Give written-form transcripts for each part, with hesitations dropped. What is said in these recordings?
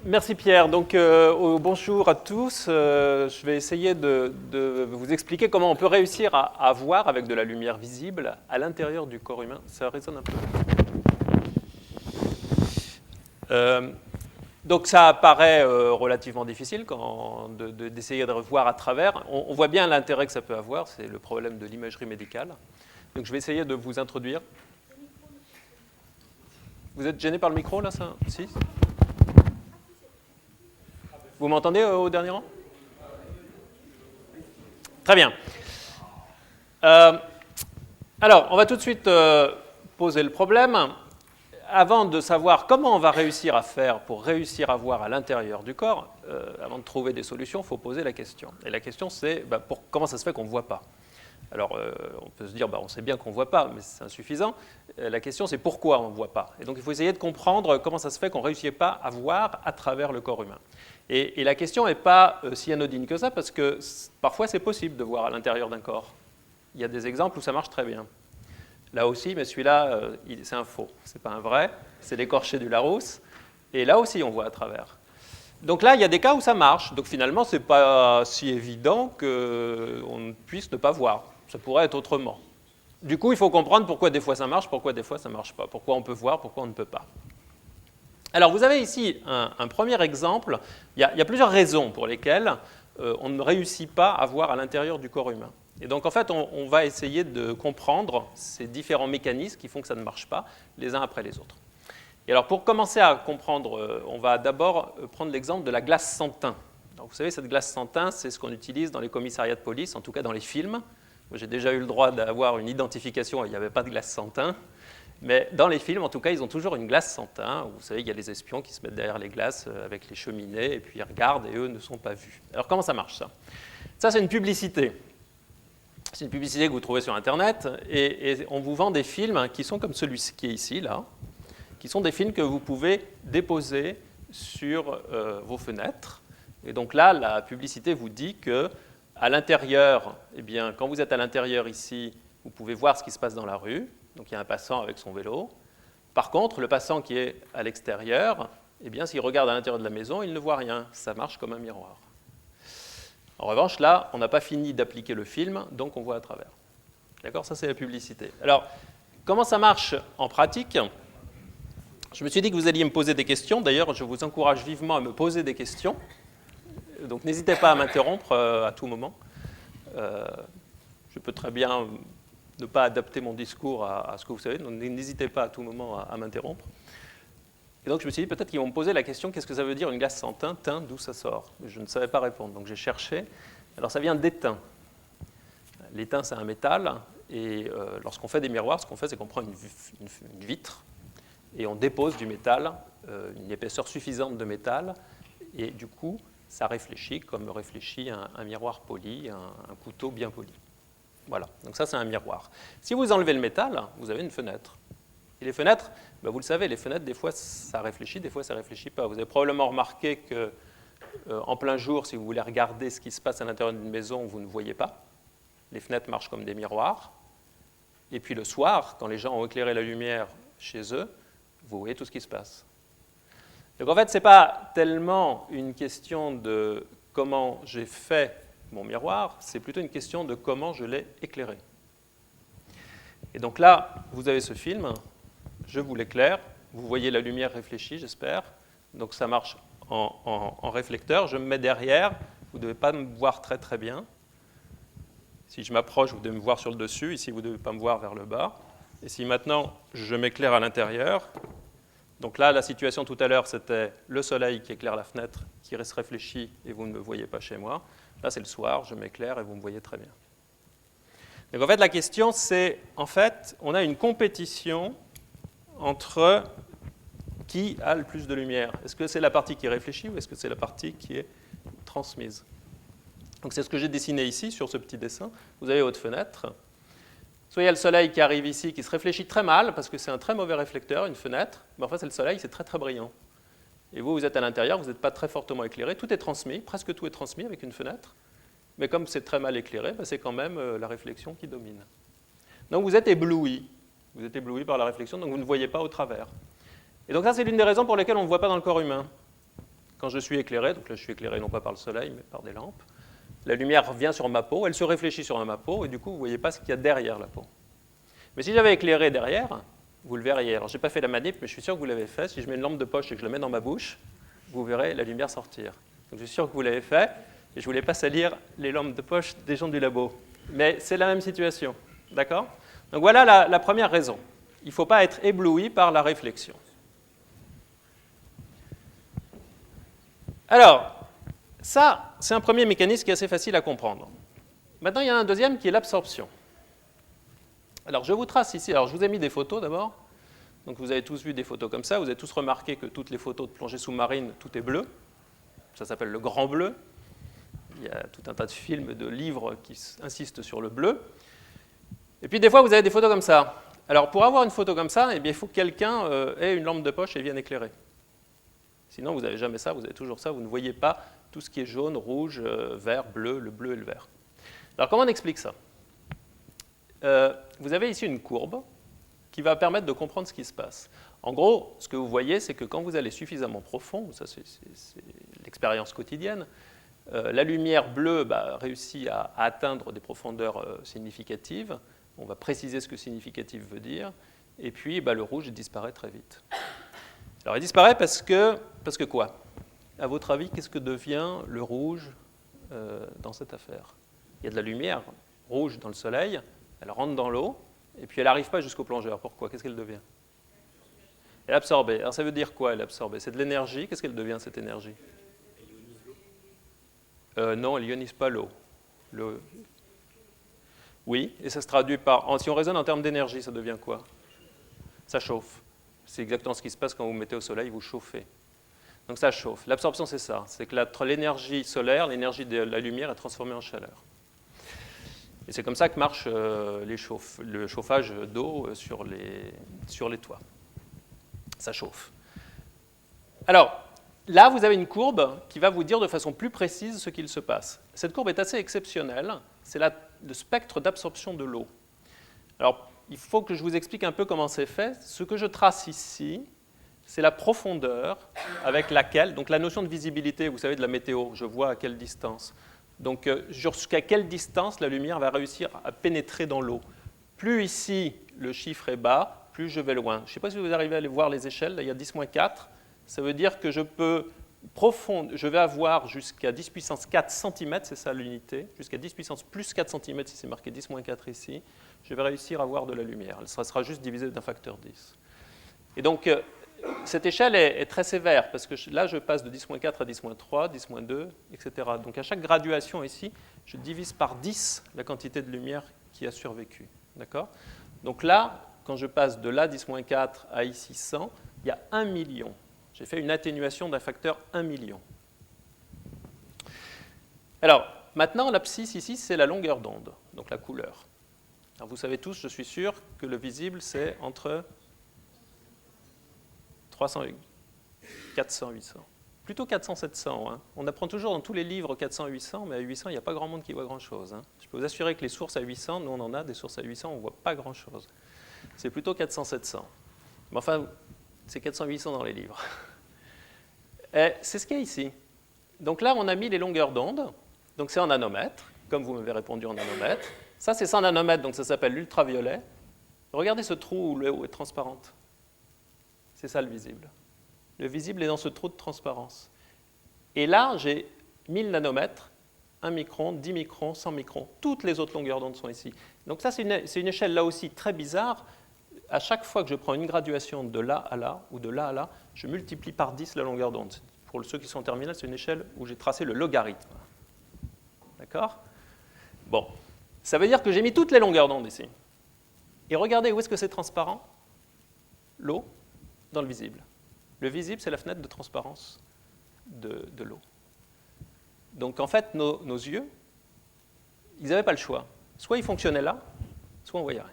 Merci Pierre. Donc, bonjour à tous. Je vais essayer de vous expliquer comment on peut réussir à voir avec de la lumière visible à l'intérieur du corps humain. Ça résonne un peu. Donc ça paraît relativement difficile d'essayer de voir à travers. On voit bien l'intérêt que ça peut avoir, c'est le problème de l'imagerie médicale. Donc je vais essayer de vous introduire. Vous êtes gêné par le micro là, ça? Si? Vous m'entendez au dernier rang? Très bien. Alors, on va tout de suite poser le problème. Avant de savoir comment on va réussir à faire pour réussir à voir à l'intérieur du corps, avant de trouver des solutions, il faut poser la question. Et la question, c'est comment ça se fait qu'on ne voit pas? Alors, on peut se dire, on sait bien qu'on ne voit pas, mais c'est insuffisant. La question, c'est pourquoi on ne voit pas? Et donc, il faut essayer de comprendre comment ça se fait qu'on ne réussit pas à voir à travers le corps humain. Et la question n'est pas si anodine que ça, parce que parfois, c'est possible de voir à l'intérieur d'un corps. Il y a des exemples où ça marche très bien. Là aussi, mais celui-là, c'est un faux. Ce n'est pas un vrai, c'est l'écorché du Larousse. Et là aussi, on voit à travers. Donc là, il y a des cas où ça marche. Donc finalement, ce n'est pas si évident qu'on puisse ne pas voir. Ça pourrait être autrement. Du coup, il faut comprendre pourquoi des fois ça marche, pourquoi des fois ça ne marche pas. Pourquoi on peut voir, pourquoi on ne peut pas. Alors, vous avez ici un premier exemple. Il y a plusieurs raisons pour lesquelles on ne réussit pas à voir à l'intérieur du corps humain. Et donc, en fait, on va essayer de comprendre ces différents mécanismes qui font que ça ne marche pas les uns après les autres. Et alors, pour commencer à comprendre, on va d'abord prendre l'exemple de la glace sans teint. Alors, vous savez, cette glace sans teint, c'est ce qu'on utilise dans les commissariats de police, en tout cas dans les films. J'ai déjà eu le droit d'avoir une identification, il n'y avait pas de glace sans teint. Mais dans les films, en tout cas, ils ont toujours une glace sans teint. Vous savez, il y a les espions qui se mettent derrière les glaces avec les cheminées, et puis ils regardent, et eux ne sont pas vus. Alors, comment ça marche, ça? Ça, c'est une publicité. C'est une publicité que vous trouvez sur Internet, et on vous vend des films qui sont comme celui qui est ici, là, qui sont des films que vous pouvez déposer sur vos fenêtres. Et donc là, la publicité vous dit qu'à l'intérieur, eh bien, quand vous êtes à l'intérieur ici, vous pouvez voir ce qui se passe dans la rue. Donc il y a un passant avec son vélo. Par contre, le passant qui est à l'extérieur, eh bien, s'il regarde à l'intérieur de la maison, il ne voit rien. Ça marche comme un miroir. En revanche, là, on n'a pas fini d'appliquer le film, donc on voit à travers. D'accord? Ça, c'est la publicité. Alors, comment ça marche en pratique? Je me suis dit que vous alliez me poser des questions. D'ailleurs, je vous encourage vivement à me poser des questions. Donc, n'hésitez pas à m'interrompre à tout moment. Je peux très bien ne pas adapter mon discours à ce que vous savez, donc n'hésitez pas à tout moment à m'interrompre. Et donc je me suis dit, peut-être qu'ils vont me poser la question, qu'est-ce que ça veut dire une glace sans teint? Teint, d'où ça sort? Je ne savais pas répondre, donc j'ai cherché. Alors ça vient d'étain. L'étain, c'est un métal, et lorsqu'on fait des miroirs, ce qu'on fait, c'est qu'on prend une vitre, et on dépose du métal, une épaisseur suffisante de métal, et du coup, ça réfléchit comme réfléchit un miroir poli, un couteau bien poli. Voilà, donc ça c'est un miroir. Si vous enlevez le métal, vous avez une fenêtre. Et les fenêtres, vous le savez, les fenêtres, des fois ça réfléchit, des fois ça ne réfléchit pas. Vous avez probablement remarqué qu'en plein jour, si vous voulez regarder ce qui se passe à l'intérieur d'une maison, vous ne voyez pas. Les fenêtres marchent comme des miroirs. Et puis le soir, quand les gens ont éclairé la lumière chez eux, vous voyez tout ce qui se passe. Donc en fait, ce n'est pas tellement une question de comment j'ai fait mon miroir, c'est plutôt une question de comment je l'ai éclairé. Et donc là, vous avez ce film, je vous l'éclaire, vous voyez la lumière réfléchie, j'espère. Donc ça marche en réflecteur, je me mets derrière, vous ne devez pas me voir très très bien. Si je m'approche, vous devez me voir sur le dessus, ici vous ne devez pas me voir vers le bas. Et si maintenant je m'éclaire à l'intérieur, donc là la situation tout à l'heure c'était le soleil qui éclaire la fenêtre, qui reste réfléchi et vous ne me voyez pas chez moi. Là, c'est le soir, je m'éclaire et vous me voyez très bien. Donc en fait, la question, c'est, en fait, on a une compétition entre qui a le plus de lumière. Est-ce que c'est la partie qui réfléchit ou est-ce que c'est la partie qui est transmise? Donc c'est ce que j'ai dessiné ici, sur ce petit dessin. Vous avez votre fenêtre. Soit il y a le soleil qui arrive ici, qui se réfléchit très mal, parce que c'est un très mauvais réflecteur, une fenêtre. Mais en fait, c'est le soleil, c'est très très brillant. Et vous êtes à l'intérieur, vous n'êtes pas très fortement éclairé. Tout est transmis, presque tout est transmis avec une fenêtre. Mais comme c'est très mal éclairé, c'est quand même la réflexion qui domine. Donc vous êtes ébloui. Vous êtes ébloui par la réflexion, donc vous ne voyez pas au travers. Et donc ça, c'est l'une des raisons pour lesquelles on ne voit pas dans le corps humain. Quand je suis éclairé, donc là je suis éclairé non pas par le soleil, mais par des lampes, la lumière vient sur ma peau, elle se réfléchit sur ma peau, et du coup, vous ne voyez pas ce qu'il y a derrière la peau. Mais si j'avais éclairé derrière, vous le verriez. Alors, je n'ai pas fait la manip, mais je suis sûr que vous l'avez fait. Si je mets une lampe de poche et que je la mets dans ma bouche, vous verrez la lumière sortir. Donc, je suis sûr que vous l'avez fait, et je ne voulais pas salir les lampes de poche des gens du labo. Mais c'est la même situation, d'accord? Donc, voilà la première raison. Il ne faut pas être ébloui par la réflexion. Alors, ça, c'est un premier mécanisme qui est assez facile à comprendre. Maintenant, il y en a un deuxième qui est l'absorption. Alors, je vous trace ici. Alors, je vous ai mis des photos d'abord. Donc, vous avez tous vu des photos comme ça. Vous avez tous remarqué que toutes les photos de plongée sous-marine, tout est bleu. Ça s'appelle le grand bleu. Il y a tout un tas de films, de livres qui insistent sur le bleu. Et puis, des fois, vous avez des photos comme ça. Alors, pour avoir une photo comme ça, eh bien, il faut que quelqu'un ait une lampe de poche et vienne éclairer. Sinon, vous n'avez jamais ça, vous avez toujours ça. Vous ne voyez pas tout ce qui est jaune, rouge, vert, bleu, le bleu et le vert. Alors, comment on explique ça? Vous avez ici une courbe qui va permettre de comprendre ce qui se passe. En gros, ce que vous voyez, c'est que quand vous allez suffisamment profond, ça c'est l'expérience quotidienne, la lumière bleue réussit à atteindre des profondeurs significatives. On va préciser ce que significatif veut dire. Et puis, le rouge disparaît très vite. Alors, il disparaît parce que quoi? À votre avis, qu'est-ce que devient le rouge dans cette affaire? Il y a de la lumière rouge dans le soleil, elle rentre dans l'eau, et puis elle n'arrive pas jusqu'au plongeur. Pourquoi? Qu'est-ce qu'elle devient? Elle est absorbée. Alors ça veut dire quoi, elle est absorbée? C'est de l'énergie. Qu'est-ce qu'elle devient, cette énergie? Non, elle ionise pas l'eau. Oui, et ça se traduit par... Si on raisonne en termes d'énergie, ça devient quoi? Ça chauffe. C'est exactement ce qui se passe quand vous vous mettez au soleil, vous chauffez. Donc ça chauffe. L'absorption, c'est ça. C'est que l'énergie solaire, l'énergie de la lumière est transformée en chaleur. Et c'est comme ça que marche le chauffage d'eau sur les toits. Ça chauffe. Alors, là, vous avez une courbe qui va vous dire de façon plus précise ce qu'il se passe. Cette courbe est assez exceptionnelle. C'est le spectre d'absorption de l'eau. Alors, il faut que je vous explique un peu comment c'est fait. Ce que je trace ici, c'est la profondeur avec laquelle, donc la notion de visibilité, vous savez, de la météo, je vois à quelle distance. Donc, jusqu'à quelle distance la lumière va réussir à pénétrer dans l'eau. Plus ici, le chiffre est bas, plus je vais loin. Je ne sais pas si vous arrivez à aller voir les échelles, là, il y a 10-4. Ça veut dire que je vais avoir jusqu'à 10 puissance 4 cm, c'est ça l'unité, jusqu'à 10 puissance plus 4 cm, si c'est marqué 10-4 ici, je vais réussir à voir de la lumière. Ça sera juste divisé d'un facteur 10. Et donc, cette échelle est très sévère, parce que là, je passe de 10-4 à 10-3, 10-2, etc. Donc, à chaque graduation ici, je divise par 10 la quantité de lumière qui a survécu. D'accord? Donc là, quand je passe de là, 10-4, à ici 100, il y a 1 million. J'ai fait une atténuation d'un facteur 1 million. Alors, maintenant, l'abscisse ici, c'est la longueur d'onde, donc la couleur. Alors, vous savez tous, je suis sûr, que le visible, c'est entre 300 et 400, 800. Plutôt 400, 700. Hein. On apprend toujours dans tous les livres 400, 800, mais à 800, il n'y a pas grand monde qui voit grand-chose. Hein. Je peux vous assurer que les sources à 800, nous on en a des sources à 800, on ne voit pas grand-chose. C'est plutôt 400, 700. Mais enfin, c'est 400, 800 dans les livres. C'est ce qu'il y a ici. Donc là, on a mis les longueurs d'onde. Donc c'est en nanomètres, comme vous m'avez répondu en nanomètres. Ça, c'est 100 nanomètres, donc ça s'appelle l'ultraviolet. Regardez ce trou où l'eau est transparente. C'est ça le visible. Le visible est dans ce trou de transparence. Et là, j'ai 1000 nanomètres, 1 micron, 10 microns, 100 microns. Toutes les autres longueurs d'onde sont ici. Donc ça, c'est une échelle là aussi très bizarre. À chaque fois que je prends une graduation de là à là, ou de là à là, je multiplie par 10 la longueur d'onde. Pour ceux qui sont en terminale, c'est une échelle où j'ai tracé le logarithme. D'accord? Bon. Ça veut dire que j'ai mis toutes les longueurs d'onde ici. Et regardez où est-ce que c'est transparent? L'eau dans le visible. Le visible, c'est la fenêtre de transparence de l'eau. Donc en fait, nos yeux, ils n'avaient pas le choix. Soit ils fonctionnaient là, soit on ne voyait rien.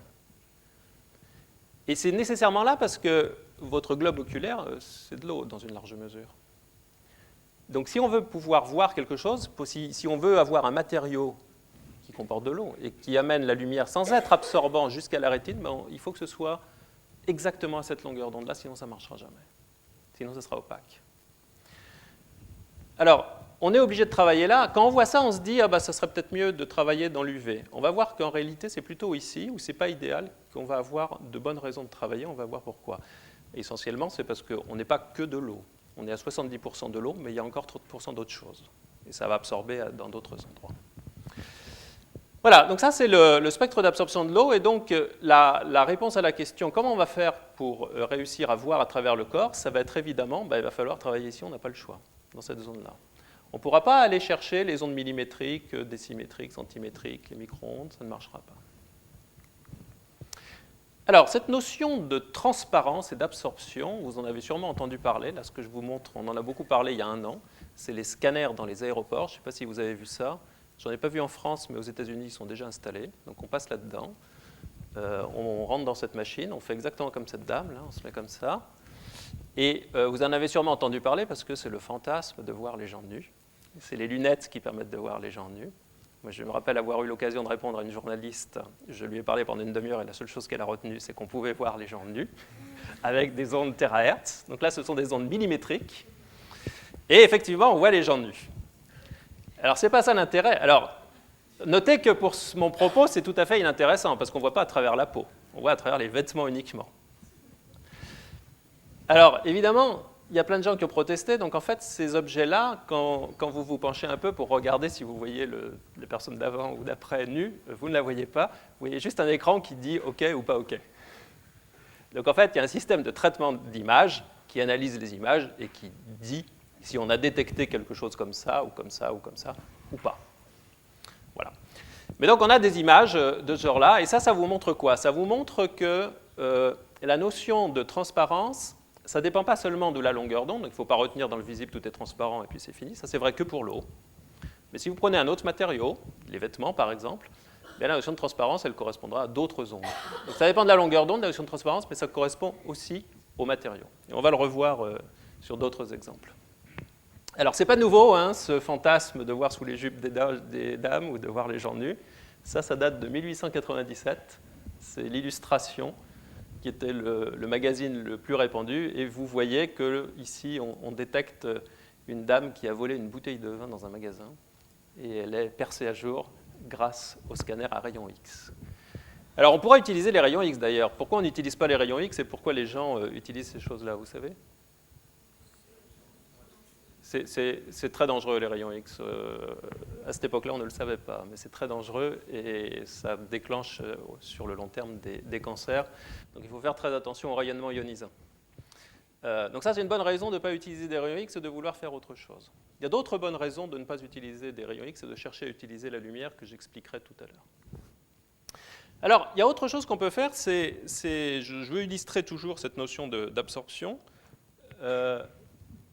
Et c'est nécessairement là parce que votre globe oculaire, c'est de l'eau dans une large mesure. Donc si on veut pouvoir voir quelque chose, si on veut avoir un matériau qui comporte de l'eau et qui amène la lumière sans être absorbant jusqu'à la rétine, il faut que ce soit exactement à cette longueur d'onde-là, sinon ça ne marchera jamais. Sinon, ça sera opaque. Alors, on est obligé de travailler là. Quand on voit ça, on se dit, ah bah, ça serait peut-être mieux de travailler dans l'UV. On va voir qu'en réalité, c'est plutôt ici, où ce n'est pas idéal, qu'on va avoir de bonnes raisons de travailler. On va voir pourquoi. Et essentiellement, c'est parce qu'on n'est pas que de l'eau. On est à 70% de l'eau, mais il y a encore 30% d'autres choses. Et ça va absorber dans d'autres endroits. Voilà, donc ça c'est le spectre d'absorption de l'eau, et donc la réponse à la question comment on va faire pour réussir à voir à travers le corps, ça va être évidemment, il va falloir travailler ici, on n'a pas le choix, dans cette zone-là. On ne pourra pas aller chercher les ondes millimétriques, décimétriques, centimétriques, les micro-ondes, ça ne marchera pas. Alors, cette notion de transparence et d'absorption, vous en avez sûrement entendu parler, là ce que je vous montre, on en a beaucoup parlé il y a 1 an, c'est les scanners dans les aéroports, je ne sais pas si vous avez vu ça. J'en ai pas vu en France, mais aux États-Unis, ils sont déjà installés. Donc on passe là-dedans, on rentre dans cette machine, on fait exactement comme cette dame, là, on se met comme ça. Et vous en avez sûrement entendu parler parce que c'est le fantasme de voir les gens nus. C'est les lunettes qui permettent de voir les gens nus. Moi, je me rappelle avoir eu l'occasion de répondre à une journaliste. Je lui ai parlé pendant une demi-heure et la seule chose qu'elle a retenue, c'est qu'on pouvait voir les gens nus avec des ondes terahertz. Donc là, ce sont des ondes millimétriques. Et effectivement, on voit les gens nus. Alors, ce n'est pas ça l'intérêt. Alors, notez que pour mon propos, c'est tout à fait inintéressant, parce qu'on ne voit pas à travers la peau, on voit à travers les vêtements uniquement. Alors, évidemment, il y a plein de gens qui ont protesté, donc en fait, ces objets-là, quand vous vous penchez un peu pour regarder si vous voyez les personnes d'avant ou d'après nues, vous ne la voyez pas, vous voyez juste un écran qui dit OK ou pas OK. Donc en fait, il y a un système de traitement d'images qui analyse les images et qui dit si on a détecté quelque chose comme ça, ou comme ça, ou comme ça, ou pas. Voilà. Mais donc, on a des images de ce genre-là, et ça vous montre quoi? Ça vous montre que la notion de transparence, ça ne dépend pas seulement de la longueur d'onde, donc il ne faut pas retenir dans le visible, tout est transparent, et puis c'est fini. Ça, c'est vrai que pour l'eau. Mais si vous prenez un autre matériau, les vêtements par exemple, bien, la notion de transparence, elle correspondra à d'autres ondes. Donc, ça dépend de la longueur d'onde, la notion de transparence, mais ça correspond aussi au matériau. Et on va le revoir sur d'autres exemples. Alors, ce n'est pas nouveau, hein, ce fantasme de voir sous les jupes des dames ou de voir les gens nus. Ça date de 1897. C'est l'Illustration, qui était le magazine le plus répandu. Et vous voyez qu'ici, on détecte une dame qui a volé une bouteille de vin dans un magasin. Et elle est percée à jour grâce au scanner à rayons X. Alors, on pourra utiliser les rayons X d'ailleurs. Pourquoi on n'utilise pas les rayons X et pourquoi les gens utilisent ces choses-là, vous savez ? C'est très dangereux, les rayons X. À cette époque-là, on ne le savait pas, mais c'est très dangereux et ça déclenche sur le long terme des cancers. Donc il faut faire très attention au rayonnement ionisant. Donc ça, c'est une bonne raison de ne pas utiliser des rayons X et de vouloir faire autre chose. Il y a d'autres bonnes raisons de ne pas utiliser des rayons X et de chercher à utiliser la lumière que j'expliquerai tout à l'heure. Alors, il y a autre chose qu'on peut faire, je veux illustrer toujours cette notion d'absorption.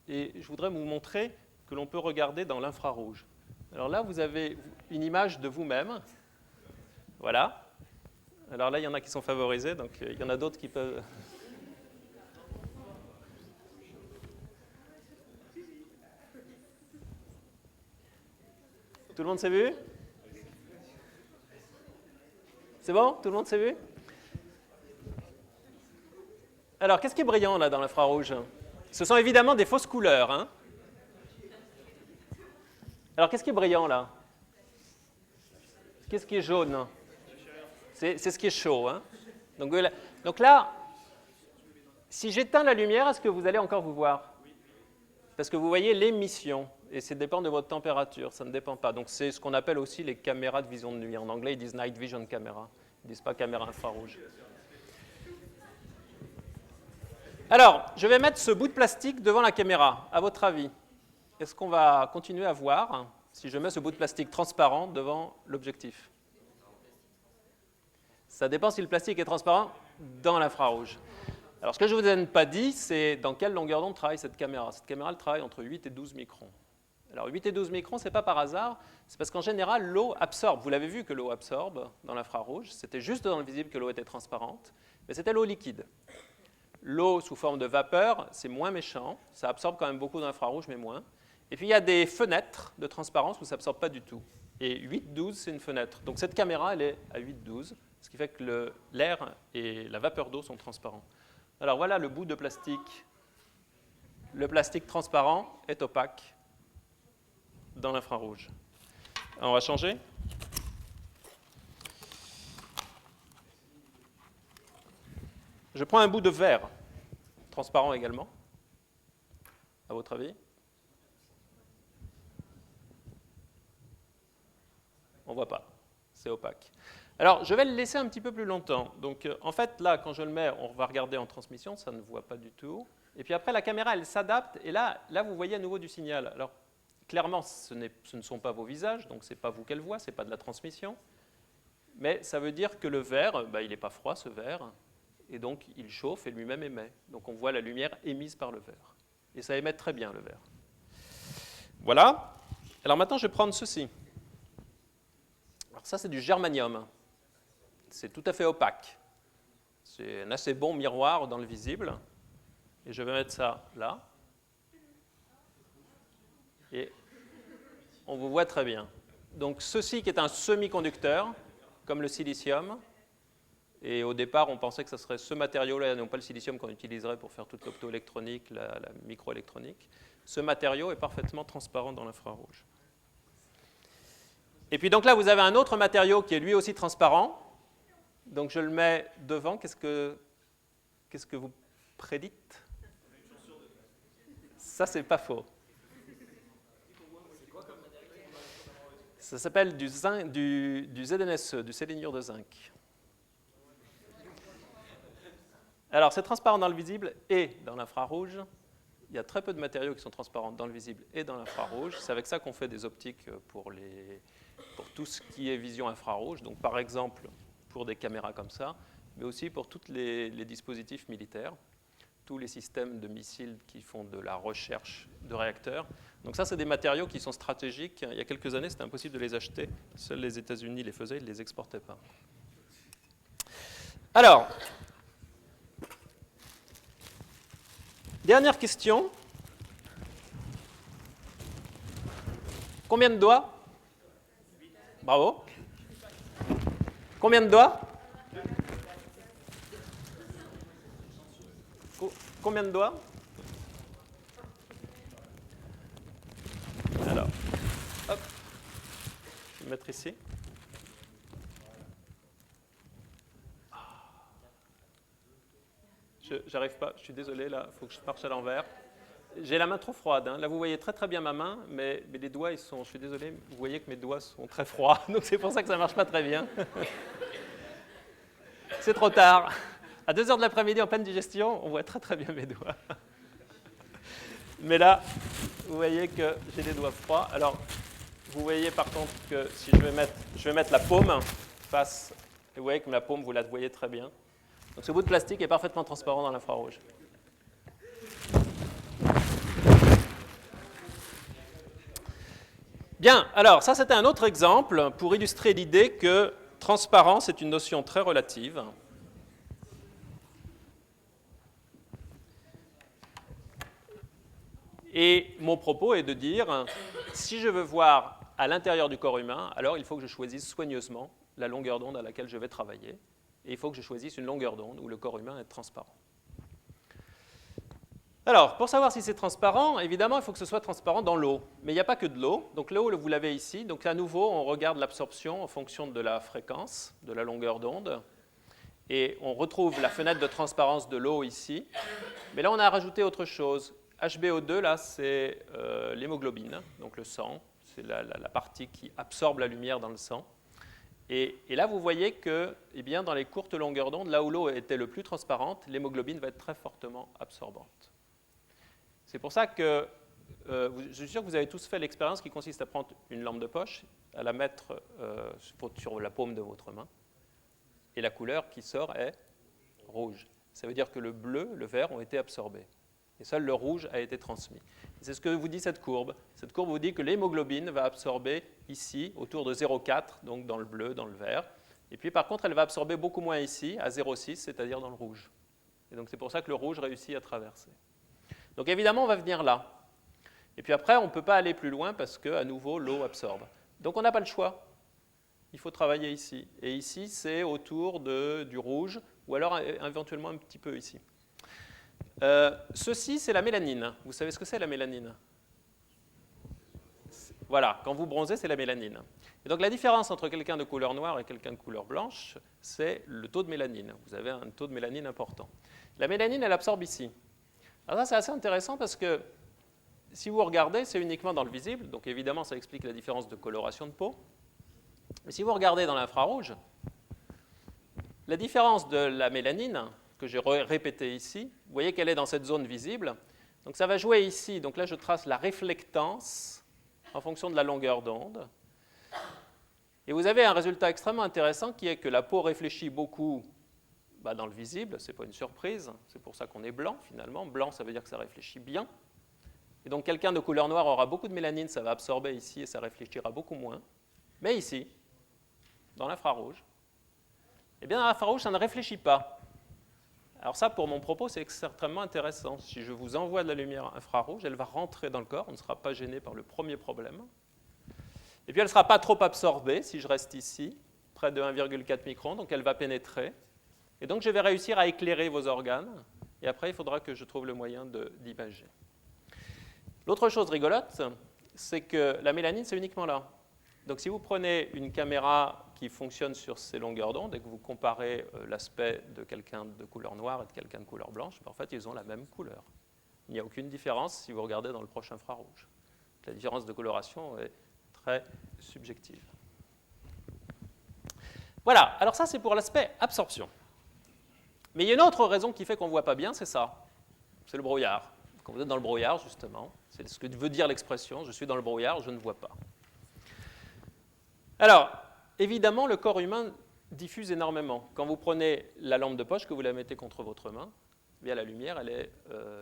Et je voudrais vous montrer que l'on peut regarder dans l'infrarouge. Alors là, vous avez une image de vous-même. Voilà. Alors là, il y en a qui sont favorisés, donc il y en a d'autres qui peuvent... Tout le monde s'est vu? C'est bon? Tout le monde s'est vu? Alors, qu'est-ce qui est brillant là dans l'infrarouge? Ce sont évidemment des fausses couleurs. Hein. Alors, qu'est-ce qui est brillant là? Qu'est-ce qui est jaune? C'est ce qui est chaud. Hein. Donc là, si j'éteins la lumière, est-ce que vous allez encore vous voir? Parce que vous voyez l'émission, et ça dépend de votre température, ça ne dépend pas. Donc c'est ce qu'on appelle aussi les caméras de vision de nuit. En anglais, ils disent night vision camera. Ils ne disent pas caméra infrarouge. Alors, je vais mettre ce bout de plastique devant la caméra. À votre avis, est-ce qu'on va continuer à voir si je mets ce bout de plastique transparent devant l'objectif? Ça dépend si le plastique est transparent dans l'infrarouge. Alors, ce que je ne vous ai pas dit, c'est dans quelle longueur d'onde travaille cette caméra. Cette caméra, elle travaille entre 8 et 12 microns. Alors, 8 et 12 microns, ce n'est pas par hasard, c'est parce qu'en général, l'eau absorbe. Vous l'avez vu que l'eau absorbe dans l'infrarouge. C'était juste dans le visible que l'eau était transparente, mais c'était l'eau liquide. L'eau sous forme de vapeur, c'est moins méchant. Ça absorbe quand même beaucoup d'infrarouge, mais moins. Et puis, il y a des fenêtres de transparence où ça n'absorbe pas du tout. Et 8-12, c'est une fenêtre. Donc, cette caméra, elle est à 8-12, ce qui fait que l'air et la vapeur d'eau sont transparents. Alors, voilà le bout de plastique. Le plastique transparent est opaque. dans l'infrarouge. On va changer. Je prends un bout de verre, transparent également, à votre avis. On ne voit pas, c'est opaque. Alors, je vais le laisser un petit peu plus longtemps. Donc, en fait, là, quand je le mets, on va regarder en transmission, ça ne voit pas du tout. Et puis après, la caméra, elle s'adapte, et là, vous voyez à nouveau du signal. Alors, clairement, ce ne sont pas vos visages, donc ce n'est pas vous qu'elle voit, ce n'est pas de la transmission. Mais ça veut dire que le verre, il n'est pas froid, ce verre, et donc il chauffe et lui-même émet. Donc on voit la lumière émise par le verre. Et ça émet très bien, le verre. Voilà. Alors maintenant, je vais prendre ceci. Alors ça, c'est du germanium. C'est tout à fait opaque. C'est un assez bon miroir dans le visible. Et je vais mettre ça là. Et on vous voit très bien. Donc ceci qui est un semi-conducteur, comme le silicium. Et au départ, on pensait que ce serait ce matériau-là, non pas le silicium qu'on utiliserait pour faire toute l'optoélectronique, la microélectronique. Ce matériau est parfaitement transparent dans l'infrarouge. Et puis donc là, vous avez un autre matériau qui est lui aussi transparent. Donc je le mets devant. Qu'est-ce que vous prédites? Ça, c'est pas faux. Ça s'appelle du ZNSE, du séléniure de zinc. Alors, c'est transparent dans le visible et dans l'infrarouge. Il y a très peu de matériaux qui sont transparents dans le visible et dans l'infrarouge. C'est avec ça qu'on fait des optiques pour tout ce qui est vision infrarouge. Donc, par exemple, pour des caméras comme ça, mais aussi pour tous les dispositifs militaires, tous les systèmes de missiles qui font de la recherche de réacteurs. Donc ça, c'est des matériaux qui sont stratégiques. Il y a quelques années, c'était impossible de les acheter. Seuls les États-Unis les faisaient, ils ne les exportaient pas. Alors, dernière question. Combien de doigts? Bravo. Combien de doigts? Combien de doigts? Alors, hop, je vais mettre ici. J'arrive pas, je suis désolé, là, il faut que je marche à l'envers. J'ai la main trop froide. Hein. Là, vous voyez très très bien ma main, mais les doigts, je suis désolé, vous voyez que mes doigts sont très froids, donc c'est pour ça que ça ne marche pas très bien. C'est trop tard. À 2h de l'après-midi, en pleine digestion, on voit très très bien mes doigts. Mais là, vous voyez que j'ai les doigts froids. Alors, vous voyez par contre que si je vais mettre la paume face, et vous voyez que ma paume, vous la voyez très bien. Donc ce bout de plastique est parfaitement transparent dans l'infrarouge. Bien, alors ça c'était un autre exemple pour illustrer l'idée que transparence est une notion très relative. Et mon propos est de dire, si je veux voir à l'intérieur du corps humain, alors il faut que je choisisse soigneusement la longueur d'onde à laquelle je vais travailler. Et il faut que je choisisse une longueur d'onde où le corps humain est transparent. Alors, pour savoir si c'est transparent, évidemment, il faut que ce soit transparent dans l'eau. Mais il n'y a pas que de l'eau. Donc l'eau, vous l'avez ici. Donc à nouveau, on regarde l'absorption en fonction de la fréquence, de la longueur d'onde. Et on retrouve la fenêtre de transparence de l'eau ici. Mais là, on a rajouté autre chose. HbO2, là, c'est l'hémoglobine, donc le sang. C'est la partie qui absorbe la lumière dans le sang. Et là, vous voyez que dans les courtes longueurs d'onde, là où l'eau était le plus transparente, l'hémoglobine va être très fortement absorbante. C'est pour ça que je suis sûr que vous avez tous fait l'expérience qui consiste à prendre une lampe de poche, à la mettre sur la paume de votre main, et la couleur qui sort est rouge. Ça veut dire que le bleu, le vert ont été absorbés. Et seul le rouge a été transmis. C'est ce que vous dit cette courbe. Cette courbe vous dit que l'hémoglobine va absorber ici, autour de 0,4, donc dans le bleu, dans le vert. Et puis par contre, elle va absorber beaucoup moins ici, à 0,6, c'est-à-dire dans le rouge. Et donc c'est pour ça que le rouge réussit à traverser. Donc évidemment, on va venir là. Et puis après, on ne peut pas aller plus loin parce qu'à nouveau, l'eau absorbe. Donc on n'a pas le choix. Il faut travailler ici. Et ici, c'est autour du rouge, ou alors éventuellement un petit peu ici. Ceci, c'est la mélanine. Vous savez ce que c'est la mélanine? Voilà, quand vous bronzez, c'est la mélanine. Et donc la différence entre quelqu'un de couleur noire et quelqu'un de couleur blanche, c'est le taux de mélanine. Vous avez un taux de mélanine important. La mélanine, elle absorbe ici. Alors ça, c'est assez intéressant parce que si vous regardez, c'est uniquement dans le visible. Donc évidemment, ça explique la différence de coloration de peau. Mais si vous regardez dans l'infrarouge, la différence de la mélanine, que j'ai répétée ici, vous voyez qu'elle est dans cette zone visible. Donc ça va jouer ici. Donc là, je trace la réflectance en fonction de la longueur d'onde. Et vous avez un résultat extrêmement intéressant qui est que la peau réfléchit beaucoup dans le visible. Ce n'est pas une surprise. C'est pour ça qu'on est blanc, finalement. Blanc, ça veut dire que ça réfléchit bien. Et donc quelqu'un de couleur noire aura beaucoup de mélanine, ça va absorber ici et ça réfléchira beaucoup moins. Mais ici, dans l'infrarouge, eh bien dans l'infrarouge, ça ne réfléchit pas. Alors ça, pour mon propos, c'est extrêmement intéressant. Si je vous envoie de la lumière infrarouge, elle va rentrer dans le corps, on ne sera pas gêné par le premier problème. Et puis elle ne sera pas trop absorbée si je reste ici, près de 1,4 micron, donc elle va pénétrer. Et donc je vais réussir à éclairer vos organes, et après il faudra que je trouve le moyen d'imager. L'autre chose rigolote, c'est que la mélanine, c'est uniquement là. Donc si vous prenez une caméra qui fonctionne sur ces longueurs d'onde et que vous comparez l'aspect de quelqu'un de couleur noire et de quelqu'un de couleur blanche, en fait, ils ont la même couleur. Il n'y a aucune différence si vous regardez dans le proche infrarouge. La différence de coloration est très subjective. Voilà, alors ça, c'est pour l'aspect absorption. Mais il y a une autre raison qui fait qu'on ne voit pas bien, c'est ça. C'est le brouillard. Quand vous êtes dans le brouillard, justement, c'est ce que veut dire l'expression, je suis dans le brouillard, je ne vois pas. Alors, évidemment, le corps humain diffuse énormément. Quand vous prenez la lampe de poche, que vous la mettez contre votre main, eh bien, la lumière, elle est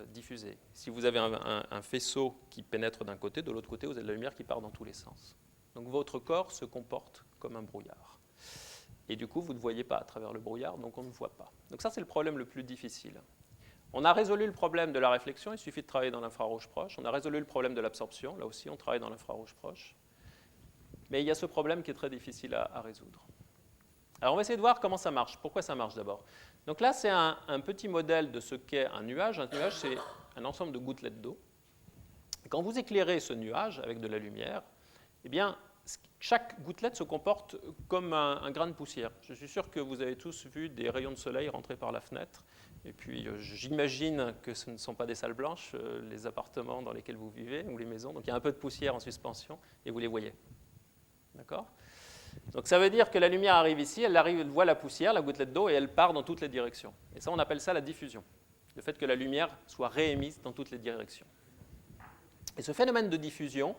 diffusée. Si vous avez un faisceau qui pénètre d'un côté, de l'autre côté, vous avez de la lumière qui part dans tous les sens. Donc votre corps se comporte comme un brouillard. Et du coup, vous ne voyez pas à travers le brouillard, donc on ne voit pas. Donc ça, c'est le problème le plus difficile. On a résolu le problème de la réflexion, il suffit de travailler dans l'infrarouge proche. On a résolu le problème de l'absorption, là aussi on travaille dans l'infrarouge proche. Mais il y a ce problème qui est très difficile à résoudre. Alors on va essayer de voir comment ça marche. Pourquoi ça marche d'abord? Donc là c'est un petit modèle de ce qu'est un nuage. Un nuage c'est un ensemble de gouttelettes d'eau. Quand vous éclairez ce nuage avec de la lumière, eh bien chaque gouttelette se comporte comme un grain de poussière. Je suis sûr que vous avez tous vu des rayons de soleil rentrer par la fenêtre. Et puis, j'imagine que ce ne sont pas des salles blanches, les appartements dans lesquels vous vivez, ou les maisons. Donc, il y a un peu de poussière en suspension, et vous les voyez. D'accord? Donc, ça veut dire que la lumière arrive ici, elle voit la poussière, la gouttelette d'eau, et elle part dans toutes les directions. Et ça, on appelle ça la diffusion. Le fait que la lumière soit réémise dans toutes les directions. Et ce phénomène de diffusion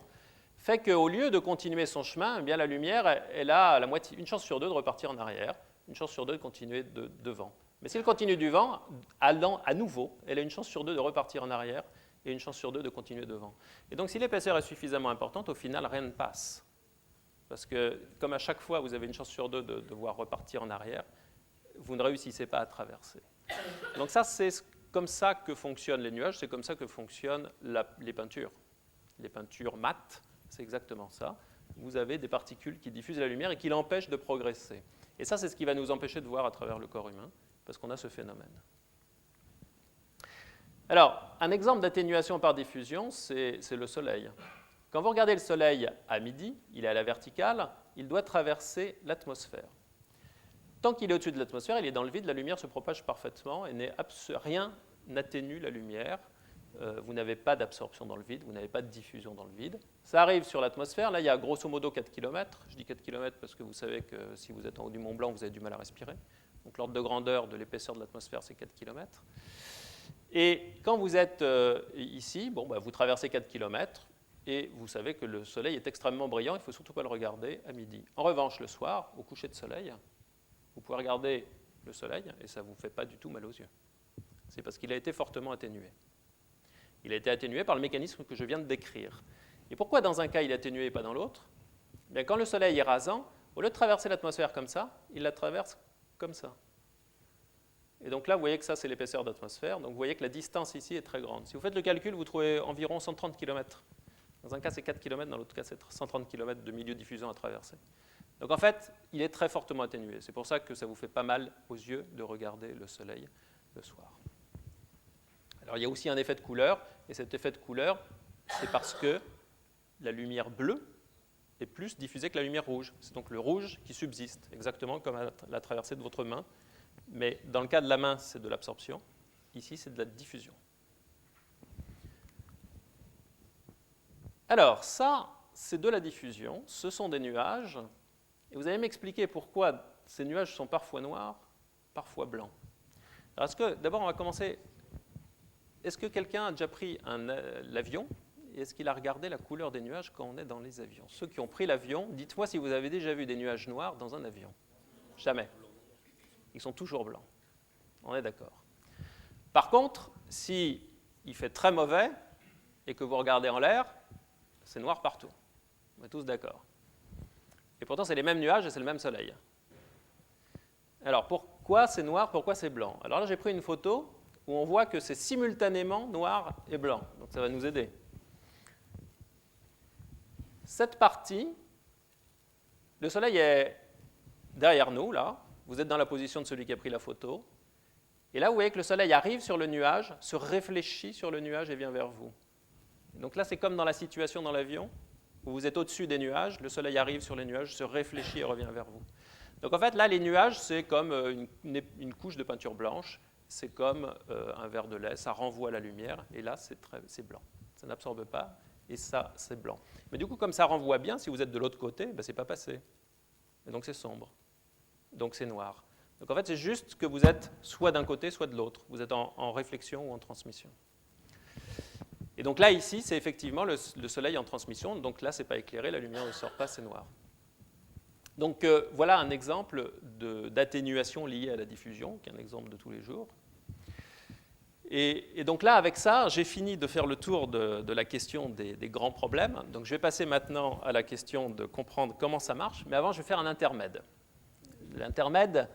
fait qu'au lieu de continuer son chemin, eh bien, la lumière, elle a une chance sur deux de repartir en arrière, une chance sur deux de continuer devant. Mais si elle continue devant, à nouveau, elle a une chance sur deux de repartir en arrière et une chance sur deux de continuer devant. Et donc si l'épaisseur est suffisamment importante, au final, rien ne passe. Parce que comme à chaque fois, vous avez une chance sur deux de devoir repartir en arrière, vous ne réussissez pas à traverser. Donc ça, c'est comme ça que fonctionnent les nuages, c'est comme ça que fonctionnent les peintures. Les peintures mates, c'est exactement ça. Vous avez des particules qui diffusent la lumière et qui l'empêchent de progresser. Et ça, c'est ce qui va nous empêcher de voir à travers le corps humain, parce qu'on a ce phénomène. Alors, un exemple d'atténuation par diffusion, c'est le Soleil. Quand vous regardez le Soleil à midi, il est à la verticale, il doit traverser l'atmosphère. Tant qu'il est au-dessus de l'atmosphère, il est dans le vide, la lumière se propage parfaitement et rien n'atténue la lumière. Vous n'avez pas d'absorption dans le vide, vous n'avez pas de diffusion dans le vide. Ça arrive sur l'atmosphère, là il y a grosso modo 4 km. Je dis 4 km parce que vous savez que si vous êtes en haut du Mont Blanc, vous avez du mal à respirer. Donc l'ordre de grandeur de l'épaisseur de l'atmosphère, c'est 4 km. Et quand vous êtes ici, vous traversez 4 km et vous savez que le soleil est extrêmement brillant, il ne faut surtout pas le regarder à midi. En revanche, le soir, au coucher de soleil, vous pouvez regarder le soleil et ça ne vous fait pas du tout mal aux yeux. C'est parce qu'il a été fortement atténué. Il a été atténué par le mécanisme que je viens de décrire. Et pourquoi dans un cas il est atténué et pas dans l'autre? Bien, quand le soleil est rasant, au lieu de traverser l'atmosphère comme ça, il la traverse comme ça. Et donc là, vous voyez que ça, c'est l'épaisseur d'atmosphère. Donc vous voyez que la distance ici est très grande. Si vous faites le calcul, vous trouvez environ 130 km. Dans un cas, c'est 4 km, dans l'autre cas, c'est 130 km de milieu diffusion à traverser. Donc en fait, il est très fortement atténué. C'est pour ça que ça vous fait pas mal aux yeux de regarder le soleil le soir. Alors il y a aussi un effet de couleur, et cet effet de couleur, c'est parce que la lumière bleue est plus diffusé que la lumière rouge. C'est donc le rouge qui subsiste, exactement comme à la traversée de votre main. Mais dans le cas de la main, c'est de l'absorption. Ici, c'est de la diffusion. Alors, ça, c'est de la diffusion. Ce sont des nuages. Et vous allez m'expliquer pourquoi ces nuages sont parfois noirs, parfois blancs. Alors, d'abord, on va commencer. Est-ce que quelqu'un a déjà pris l'avion? Est-ce qu'il a regardé la couleur des nuages quand on est dans les avions? Ceux qui ont pris l'avion, dites-moi si vous avez déjà vu des nuages noirs dans un avion. Jamais. Ils sont toujours blancs. On est d'accord. Par contre, si il fait très mauvais et que vous regardez en l'air, c'est noir partout. On est tous d'accord. Et pourtant, c'est les mêmes nuages et c'est le même soleil. Alors, pourquoi c'est noir, pourquoi c'est blanc? Alors là, j'ai pris une photo où on voit que c'est simultanément noir et blanc. Donc ça va nous aider. Cette partie, le soleil est derrière nous, là. Vous êtes dans la position de celui qui a pris la photo. Et là, vous voyez que le soleil arrive sur le nuage, se réfléchit sur le nuage et vient vers vous. Donc là, c'est comme dans la situation dans l'avion, où vous êtes au-dessus des nuages, le soleil arrive sur les nuages, se réfléchit et revient vers vous. Donc en fait, là, les nuages, c'est comme une couche de peinture blanche, c'est comme un verre de lait, ça renvoie la lumière, et là, c'est blanc. Ça n'absorbe pas, et ça, c'est blanc. Mais du coup, comme ça renvoie bien, si vous êtes de l'autre côté, ben, c'est pas passé. Et donc c'est sombre. Donc c'est noir. Donc en fait, c'est juste que vous êtes soit d'un côté, soit de l'autre. Vous êtes en réflexion ou en transmission. Et donc là, ici, c'est effectivement le soleil en transmission. Donc là, ce n'est pas éclairé, la lumière ne sort pas, c'est noir. Donc voilà un exemple d'atténuation liée à la diffusion, qui est un exemple de tous les jours. Et donc là, avec ça, j'ai fini de faire le tour de la question des grands problèmes. Donc je vais passer maintenant à la question de comprendre comment ça marche. Mais avant, je vais faire un intermède. L'intermède,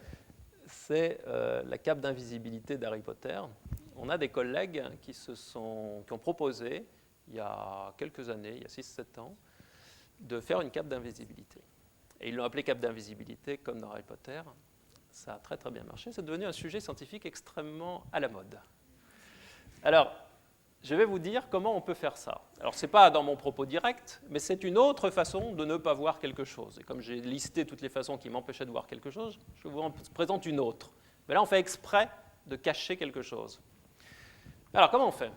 c'est la cape d'invisibilité d'Harry Potter. On a des collègues qui ont proposé, il y a quelques années, il y a 6-7 ans, de faire une cape d'invisibilité. Et ils l'ont appelée cape d'invisibilité, comme dans Harry Potter. Ça a très très bien marché. C'est devenu un sujet scientifique extrêmement à la mode. Alors, je vais vous dire comment on peut faire ça. Alors, ce n'est pas dans mon propos direct, mais c'est une autre façon de ne pas voir quelque chose. Et comme j'ai listé toutes les façons qui m'empêchaient de voir quelque chose, je vous en présente une autre. Mais là, on fait exprès de cacher quelque chose. Alors, comment on fait?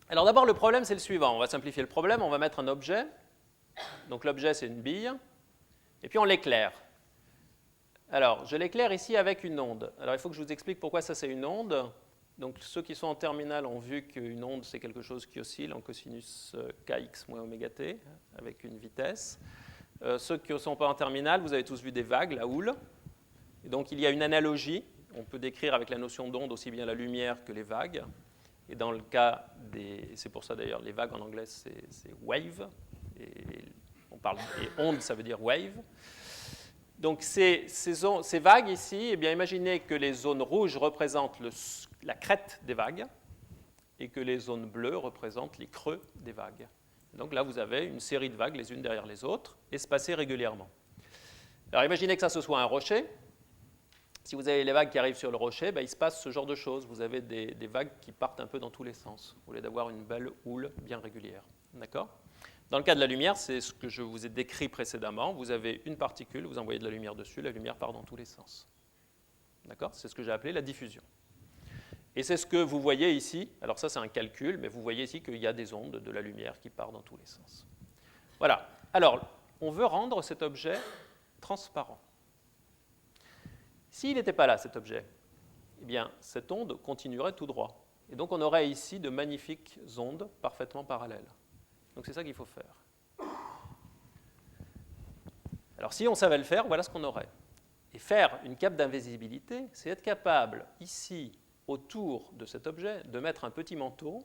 Alors, d'abord, le problème, c'est le suivant. On va simplifier le problème. On va mettre un objet. Donc, l'objet, c'est une bille. Et puis, on l'éclaire. Alors, je l'éclaire ici avec une onde. Alors, il faut que je vous explique pourquoi ça, c'est une onde. Donc, ceux qui sont en terminale ont vu qu'une onde, c'est quelque chose qui oscille en cosinus kx moins oméga t, avec une vitesse. Ceux qui ne sont pas en terminale, vous avez tous vu des vagues, la houle. Et donc, il y a une analogie. On peut décrire avec la notion d'onde aussi bien la lumière que les vagues. Et dans le cas c'est pour ça d'ailleurs, les vagues en anglais, c'est wave. Et on parle des ondes, ça veut dire wave. Donc ces vagues ici, eh bien, imaginez que les zones rouges représentent la crête des vagues et que les zones bleues représentent les creux des vagues. Donc là, vous avez une série de vagues les unes derrière les autres, espacées régulièrement. Alors imaginez que ça ce soit un rocher. Si vous avez les vagues qui arrivent sur le rocher, ben, il se passe ce genre de choses. Vous avez des vagues qui partent un peu dans tous les sens, au lieu d'avoir une belle houle bien régulière. D'accord ? Dans le cas de la lumière, c'est ce que je vous ai décrit précédemment. Vous avez une particule, vous envoyez de la lumière dessus, la lumière part dans tous les sens. D'accord ? C'est ce que j'ai appelé la diffusion. Et c'est ce que vous voyez ici. Alors ça, c'est un calcul, mais vous voyez ici qu'il y a des ondes de la lumière qui partent dans tous les sens. Voilà. Alors, on veut rendre cet objet transparent. S'il n'était pas là, cet objet, eh bien, cette onde continuerait tout droit. Et donc, on aurait ici de magnifiques ondes parfaitement parallèles. Donc, c'est ça qu'il faut faire. Alors, si on savait le faire, voilà ce qu'on aurait. Et faire une cape d'invisibilité, c'est être capable, ici, autour de cet objet, de mettre un petit manteau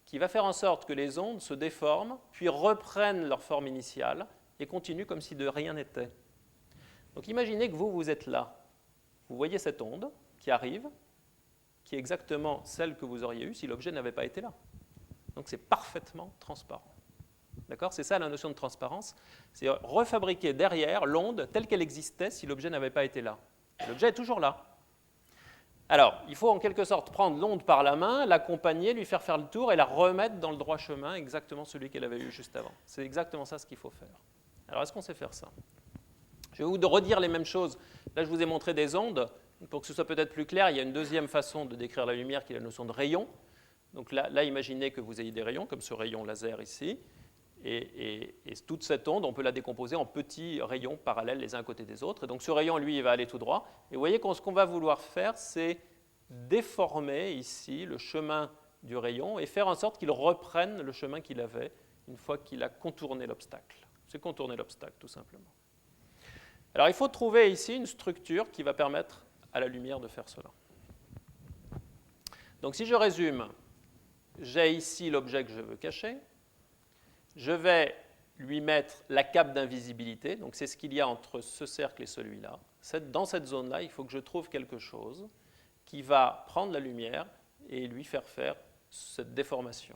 qui va faire en sorte que les ondes se déforment, puis reprennent leur forme initiale et continuent comme si de rien n'était. Donc, imaginez que vous êtes là. Vous voyez cette onde qui arrive, qui est exactement celle que vous auriez eue si l'objet n'avait pas été là. Donc c'est parfaitement transparent. D'accord ? C'est ça la notion de transparence. C'est refabriquer derrière l'onde telle qu'elle existait si l'objet n'avait pas été là. L'objet est toujours là. Alors, il faut en quelque sorte prendre l'onde par la main, l'accompagner, lui faire le tour et la remettre dans le droit chemin, exactement celui qu'elle avait eu juste avant. C'est exactement ça ce qu'il faut faire. Alors, est-ce qu'on sait faire ça? Je vais vous redire les mêmes choses. Là, je vous ai montré des ondes. Pour que ce soit peut-être plus clair, il y a une deuxième façon de décrire la lumière qui est la notion de rayon. Donc là, imaginez que vous ayez des rayons, comme ce rayon laser ici. Et toute cette onde, on peut la décomposer en petits rayons parallèles les uns à côté des autres. Et donc ce rayon, lui, il va aller tout droit. Et vous voyez que ce qu'on va vouloir faire, c'est déformer ici le chemin du rayon et faire en sorte qu'il reprenne le chemin qu'il avait une fois qu'il a contourné l'obstacle. C'est contourner l'obstacle, tout simplement. Alors il faut trouver ici une structure qui va permettre à la lumière de faire cela. Donc si je résume, j'ai ici l'objet que je veux cacher. Je vais lui mettre la cape d'invisibilité, donc c'est ce qu'il y a entre ce cercle et celui-là. Dans cette zone-là, il faut que je trouve quelque chose qui va prendre la lumière et lui faire cette déformation.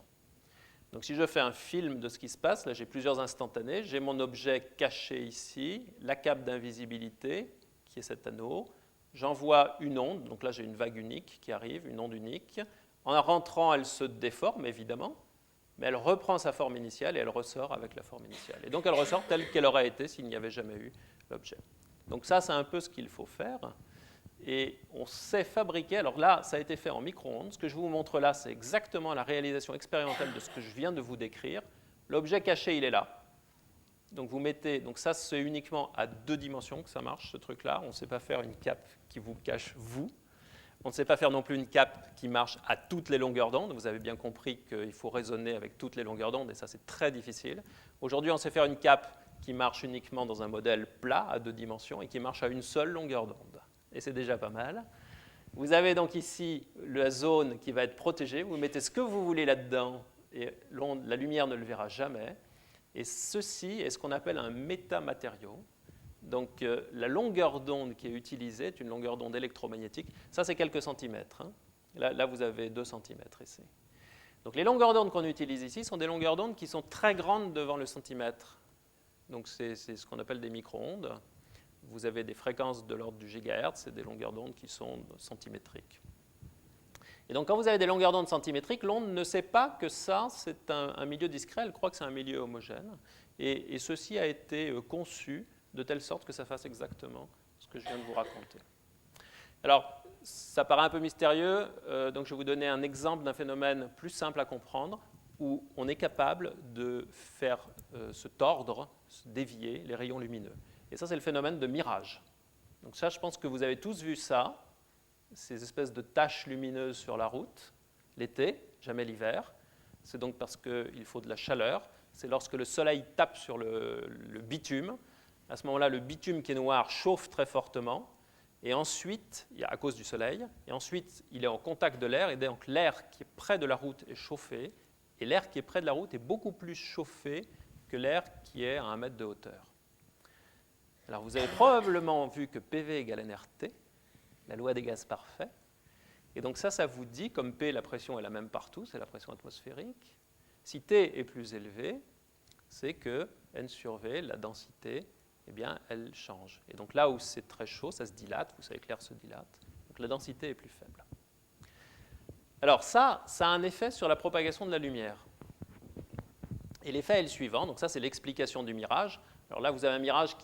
Donc si je fais un film de ce qui se passe, là j'ai plusieurs instantanés, j'ai mon objet caché ici, la cape d'invisibilité, qui est cet anneau, j'envoie une onde, donc là j'ai une vague unique qui arrive, une onde unique. En rentrant, elle se déforme évidemment, mais elle reprend sa forme initiale et elle ressort avec la forme initiale. Et donc elle ressort telle qu'elle aurait été s'il n'y avait jamais eu l'objet. Donc ça, c'est un peu ce qu'il faut faire. Et on sait fabriquer, alors là, ça a été fait en micro-ondes. Ce que je vous montre là, c'est exactement la réalisation expérimentale de ce que je viens de vous décrire. L'objet caché, il est là. Donc vous mettez, donc ça, c'est uniquement à 2 dimensions que ça marche, ce truc-là. On ne sait pas faire une cape qui vous cache vous. On ne sait pas faire non plus une cape qui marche à toutes les longueurs d'onde. Vous avez bien compris qu'il faut raisonner avec toutes les longueurs d'onde, et ça, c'est très difficile. Aujourd'hui, on sait faire une cape qui marche uniquement dans un modèle plat à 2 dimensions et qui marche à une seule longueur d'onde. Et c'est déjà pas mal. Vous avez donc ici la zone qui va être protégée. Vous mettez ce que vous voulez là-dedans et la lumière ne le verra jamais. Et ceci est ce qu'on appelle un métamatériau. Donc la longueur d'onde qui est utilisée est une longueur d'onde électromagnétique. Ça, c'est quelques centimètres. Hein. Là, vous avez 2 centimètres ici. Donc les longueurs d'onde qu'on utilise ici sont des longueurs d'onde qui sont très grandes devant le centimètre. Donc c'est ce qu'on appelle des micro-ondes. Vous avez des fréquences de l'ordre du gigahertz et des longueurs d'onde qui sont centimétriques. Et donc quand vous avez des longueurs d'onde centimétriques, l'onde ne sait pas que ça, c'est un milieu discret, elle croit que c'est un milieu homogène. Et ceci a été conçu de telle sorte que ça fasse exactement ce que je viens de vous raconter. Alors, ça paraît un peu mystérieux, donc je vais vous donner un exemple d'un phénomène plus simple à comprendre, où on est capable de faire se tordre, se dévier les rayons lumineux. Et ça, c'est le phénomène de mirage. Donc ça, je pense que vous avez tous vu ça, ces espèces de taches lumineuses sur la route, l'été, jamais l'hiver. C'est donc parce qu'il faut de la chaleur. C'est lorsque le soleil tape sur le bitume. À ce moment-là, le bitume qui est noir chauffe très fortement. Et ensuite, à cause du soleil, et ensuite, il est en contact de l'air. Et donc, l'air qui est près de la route est chauffé. Et l'air qui est près de la route est beaucoup plus chauffé que l'air qui est à 1 mètre de hauteur. Alors, vous avez probablement vu que PV égale nRT, la loi des gaz parfaits. Et donc ça vous dit, comme P, la pression est la même partout, c'est la pression atmosphérique. Si T est plus élevé, c'est que N sur V, la densité, eh bien, elle change. Et donc là où c'est très chaud, ça se dilate, vous savez que l'air se dilate, donc la densité est plus faible. Alors ça a un effet sur la propagation de la lumière. Et l'effet est le suivant, donc ça c'est l'explication du mirage. Alors là vous avez un mirage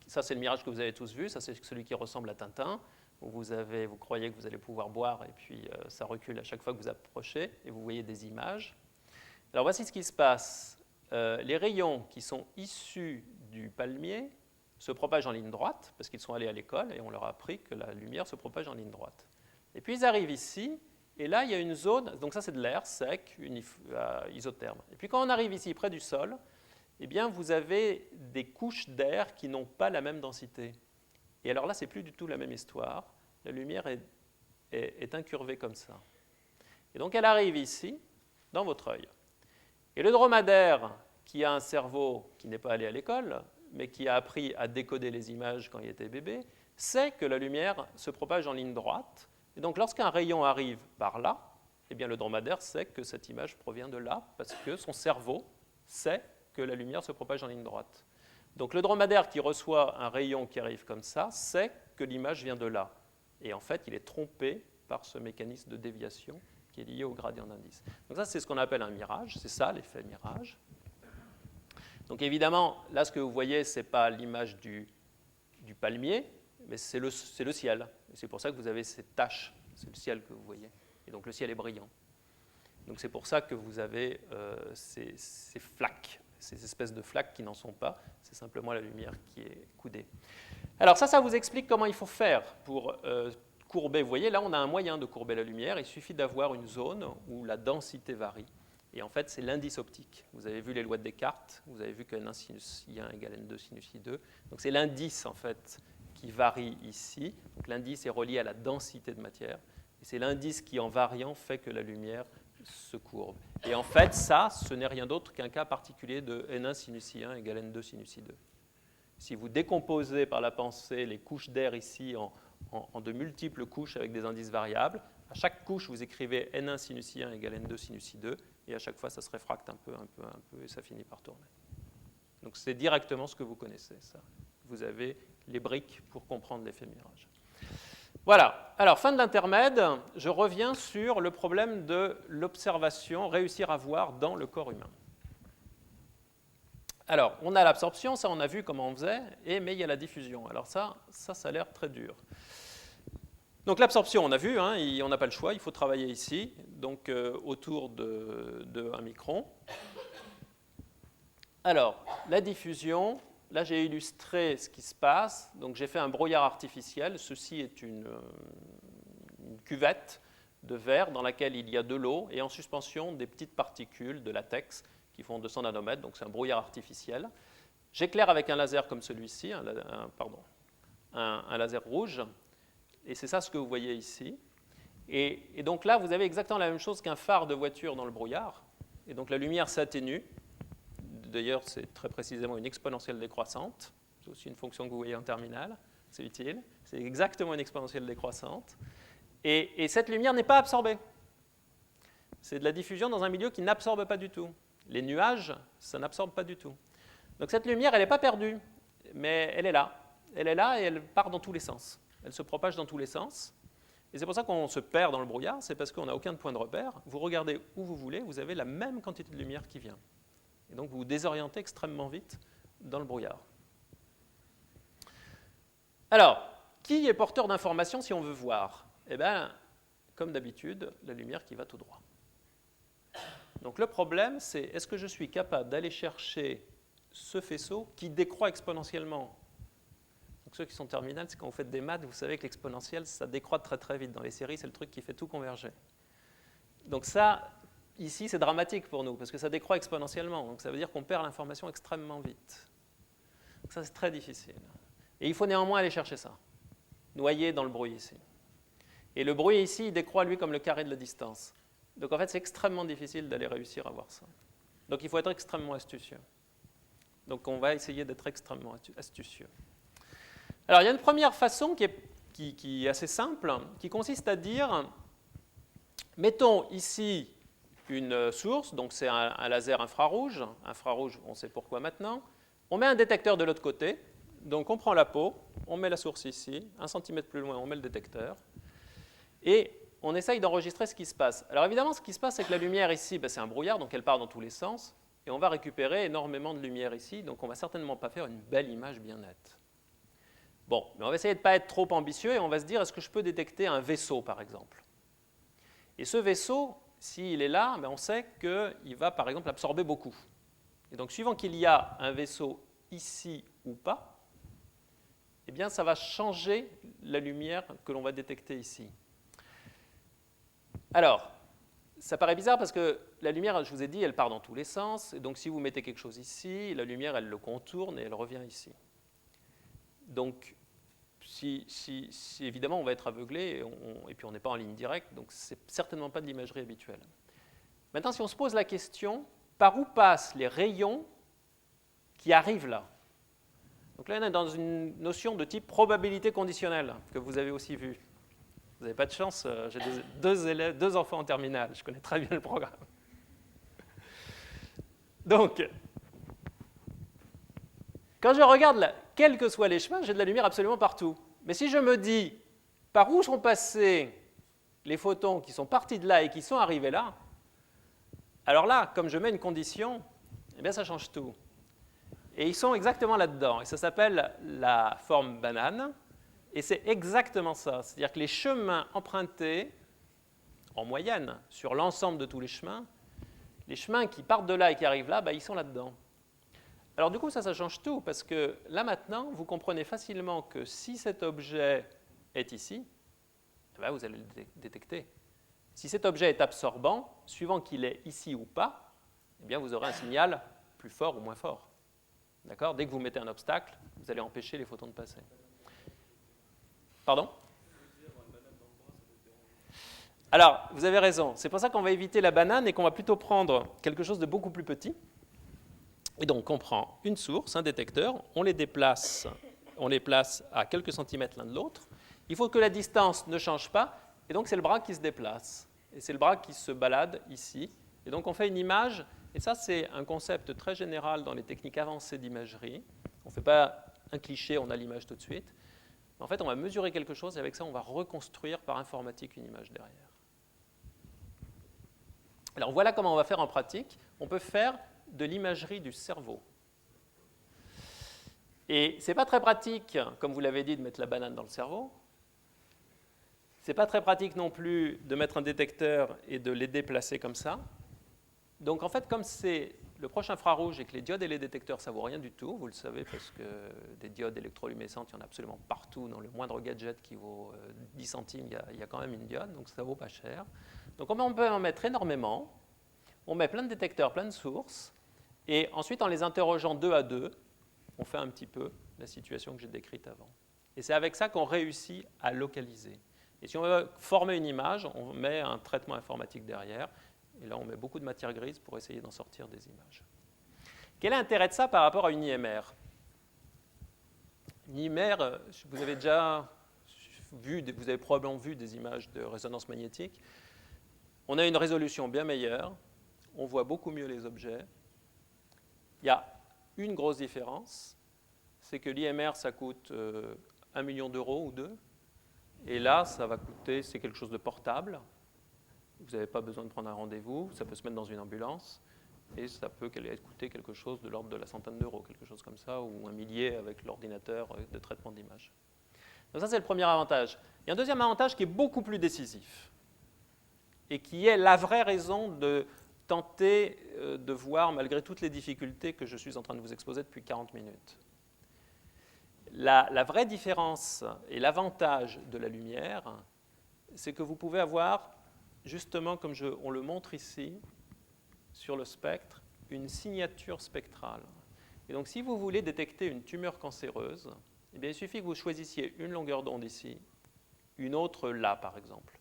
ça c'est le mirage que vous avez tous vu, ça c'est celui qui ressemble à Tintin, où vous croyez que vous allez pouvoir boire et puis ça recule à chaque fois que vous approchez et vous voyez des images. Alors voici ce qui se passe. Les rayons qui sont issus du palmier se propagent en ligne droite, parce qu'ils sont allés à l'école et on leur a appris que la lumière se propage en ligne droite. Et puis ils arrivent ici, et là il y a une zone, donc ça c'est de l'air sec, isotherme. Et puis quand on arrive ici près du sol, eh bien vous avez des couches d'air qui n'ont pas la même densité. Et alors là, c'est plus du tout la même histoire. La lumière est incurvée comme ça. Et donc elle arrive ici, dans votre œil. Et le dromadaire, qui a un cerveau qui n'est pas allé à l'école, mais qui a appris à décoder les images quand il était bébé, sait que la lumière se propage en ligne droite. Et donc lorsqu'un rayon arrive par là, eh bien, le dromadaire sait que cette image provient de là, parce que son cerveau sait que la lumière se propage en ligne droite. Donc le dromadaire qui reçoit un rayon qui arrive comme ça sait que l'image vient de là. Et en fait, il est trompé par ce mécanisme de déviation qui est lié au gradient d'indice. Donc ça, c'est ce qu'on appelle un mirage, c'est ça l'effet mirage. Donc évidemment, là, ce que vous voyez, ce n'est pas l'image du palmier, mais c'est le ciel. Et c'est pour ça que vous avez ces taches, c'est le ciel que vous voyez. Et donc le ciel est brillant. Donc c'est pour ça que vous avez ces flaques, ces espèces de flaques qui n'en sont pas, c'est simplement la lumière qui est coudée. Alors ça vous explique comment il faut faire pour courber. Vous voyez, là on a un moyen de courber la lumière, il suffit d'avoir une zone où la densité varie. Et en fait, c'est l'indice optique. Vous avez vu les lois de Descartes, vous avez vu que N1 sinus I1 égale N2 sinus I2. Donc c'est l'indice en fait qui varie ici. Donc l'indice est relié à la densité de matière. Et c'est l'indice qui, en variant, fait que la lumière se courbe. Et en fait, ça, ce n'est rien d'autre qu'un cas particulier de N1 sinus I1 égale N2 sinus I2. Si vous décomposez par la pensée les couches d'air ici en de multiples couches avec des indices variables, à chaque couche, vous écrivez N1 sinus I1 égale N2 sinus I2, et à chaque fois, ça se réfracte un peu, et ça finit par tourner. Donc c'est directement ce que vous connaissez, ça. Vous avez les briques pour comprendre l'effet mirage. Voilà. Alors, fin de l'intermède, je reviens sur le problème de l'observation, réussir à voir dans le corps humain. Alors, on a l'absorption, ça on a vu comment on faisait, mais il y a la diffusion. Alors ça a l'air très dur. Donc l'absorption, on a vu, hein, on n'a pas le choix, il faut travailler ici, donc autour de 1 micron. Alors, la diffusion, là j'ai illustré ce qui se passe, donc j'ai fait un brouillard artificiel, ceci est une cuvette de verre dans laquelle il y a de l'eau et en suspension des petites particules de latex qui font 200 nanomètres, donc c'est un brouillard artificiel. J'éclaire avec un laser comme celui-ci, un laser rouge, et c'est ça ce que vous voyez ici. Et donc là, vous avez exactement la même chose qu'un phare de voiture dans le brouillard, et donc la lumière s'atténue. D'ailleurs, c'est très précisément une exponentielle décroissante, c'est aussi une fonction que vous voyez en terminale, c'est utile, c'est exactement une exponentielle décroissante, et cette lumière n'est pas absorbée. C'est de la diffusion dans un milieu qui n'absorbe pas du tout. Les nuages, ça n'absorbe pas du tout. Donc cette lumière, elle n'est pas perdue, mais elle est là. Elle est là et elle part dans tous les sens. Elle se propage dans tous les sens. Et c'est pour ça qu'on se perd dans le brouillard, c'est parce qu'on n'a aucun point de repère. Vous regardez où vous voulez, vous avez la même quantité de lumière qui vient. Et donc vous vous désorientez extrêmement vite dans le brouillard. Alors, qui est porteur d'informations si on veut voir? Eh bien, comme d'habitude, la lumière qui va tout droit. Donc le problème, c'est est-ce que je suis capable d'aller chercher ce faisceau qui décroît exponentiellement? Donc ceux qui sont terminales, c'est quand vous faites des maths, vous savez que l'exponentielle, ça décroît très très vite. Dans les séries, c'est le truc qui fait tout converger. Donc ça, ici, c'est dramatique pour nous, parce que ça décroît exponentiellement. Donc ça veut dire qu'on perd l'information extrêmement vite. Donc ça, c'est très difficile. Et il faut néanmoins aller chercher ça, noyé dans le bruit ici. Et le bruit ici, il décroît, lui, comme le carré de la distance. Donc en fait, c'est extrêmement difficile d'aller réussir à voir ça. Donc il faut être extrêmement astucieux. Donc on va essayer d'être extrêmement astucieux. Alors il y a une première façon qui est assez simple, qui consiste à dire, mettons ici une source, donc c'est un laser infrarouge, on sait pourquoi maintenant, on met un détecteur de l'autre côté, donc on prend la peau, on met la source ici, 1 cm plus loin on met le détecteur, et on essaye d'enregistrer ce qui se passe. Alors évidemment, ce qui se passe, c'est que la lumière ici, c'est un brouillard, donc elle part dans tous les sens, et on va récupérer énormément de lumière ici, donc on ne va certainement pas faire une belle image bien nette. Bon, mais on va essayer de ne pas être trop ambitieux, et on va se dire, est-ce que je peux détecter un vaisseau, par exemple? Et ce vaisseau, s'il est là, on sait qu'il va, par exemple, absorber beaucoup. Et donc, suivant qu'il y a un vaisseau ici ou pas, eh bien, ça va changer la lumière que l'on va détecter ici. Alors, ça paraît bizarre parce que la lumière, je vous ai dit, elle part dans tous les sens. Et donc, si vous mettez quelque chose ici, la lumière, elle le contourne et elle revient ici. Donc, évidemment, on va être aveuglé et puis on n'est pas en ligne directe, donc ce n'est certainement pas de l'imagerie habituelle. Maintenant, si on se pose la question, par où passent les rayons qui arrivent là? Donc là, on est dans une notion de type probabilité conditionnelle, que vous avez aussi vue. Vous n'avez pas de chance, j'ai deux enfants en terminale, je connais très bien le programme. Donc, quand je regarde là, quels que soient les chemins, j'ai de la lumière absolument partout. Mais si je me dis, par où sont passés les photons qui sont partis de là et qui sont arrivés là, alors là, comme je mets une condition, eh bien ça change tout. Et ils sont exactement là-dedans. Et ça s'appelle la forme banane. Et c'est exactement ça. C'est-à-dire que les chemins empruntés, en moyenne, sur l'ensemble de tous les chemins qui partent de là et qui arrivent là, ils sont là-dedans. Alors du coup, ça change tout, parce que là maintenant, vous comprenez facilement que si cet objet est ici, vous allez le détecter. Si cet objet est absorbant, suivant qu'il est ici ou pas, eh bien vous aurez un signal plus fort ou moins fort. D'accord ? Dès que vous mettez un obstacle, vous allez empêcher les photons de passer. Pardon ? Alors, vous avez raison. C'est pour ça qu'on va éviter la banane et qu'on va plutôt prendre quelque chose de beaucoup plus petit. Et donc, on prend une source, un détecteur, on les place à quelques centimètres l'un de l'autre. Il faut que la distance ne change pas, et donc c'est le bras qui se déplace. Et c'est le bras qui se balade ici. Et donc, on fait une image, et ça, c'est un concept très général dans les techniques avancées d'imagerie. On ne fait pas un cliché, on a l'image tout de suite. En fait, on va mesurer quelque chose et avec ça, on va reconstruire par informatique une image derrière. Alors voilà comment on va faire en pratique. On peut faire de l'imagerie du cerveau. Et ce n'est pas très pratique, comme vous l'avez dit, de mettre la banane dans le cerveau. Ce n'est pas très pratique non plus de mettre un détecteur et de les déplacer comme ça. Donc en fait, comme c'est le proche infrarouge et que les diodes et les détecteurs, ça ne vaut rien du tout, vous le savez, parce que des diodes électroluminescentes, il y en a absolument partout. Dans le moindre gadget qui vaut 10 centimes, il y a quand même une diode, donc ça ne vaut pas cher. Donc on peut en mettre énormément. On met plein de détecteurs, plein de sources, et ensuite, en les interrogeant deux à deux, on fait un petit peu la situation que j'ai décrite avant. Et c'est avec ça qu'on réussit à localiser. Et si on veut former une image, on met un traitement informatique derrière, et là, on met beaucoup de matière grise pour essayer d'en sortir des images. Quel est l'intérêt de ça par rapport à une IMR ? Une IMR, vous avez déjà vu, vous avez probablement vu des images de résonance magnétique. On a une résolution bien meilleure, on voit beaucoup mieux les objets. Il y a une grosse différence, c'est que l'IMR, ça coûte 1 million d'euros ou 2, et là, ça va coûter, c'est quelque chose de portable. Vous n'avez pas besoin de prendre un rendez-vous, ça peut se mettre dans une ambulance, et ça peut coûter quelque chose de l'ordre de la centaine d'euros, quelque chose comme ça, ou 1 millier avec l'ordinateur de traitement d'image. Donc ça, c'est le premier avantage. Il y a un deuxième avantage qui est beaucoup plus décisif, et qui est la vraie raison de tenter de voir, malgré toutes les difficultés que je suis en train de vous exposer depuis 40 minutes. La vraie différence et l'avantage de la lumière, c'est que vous pouvez avoir, justement comme on le montre ici, sur le spectre, une signature spectrale. Et donc si vous voulez détecter une tumeur cancéreuse, eh bien, il suffit que vous choisissiez une longueur d'onde ici, une autre là par exemple.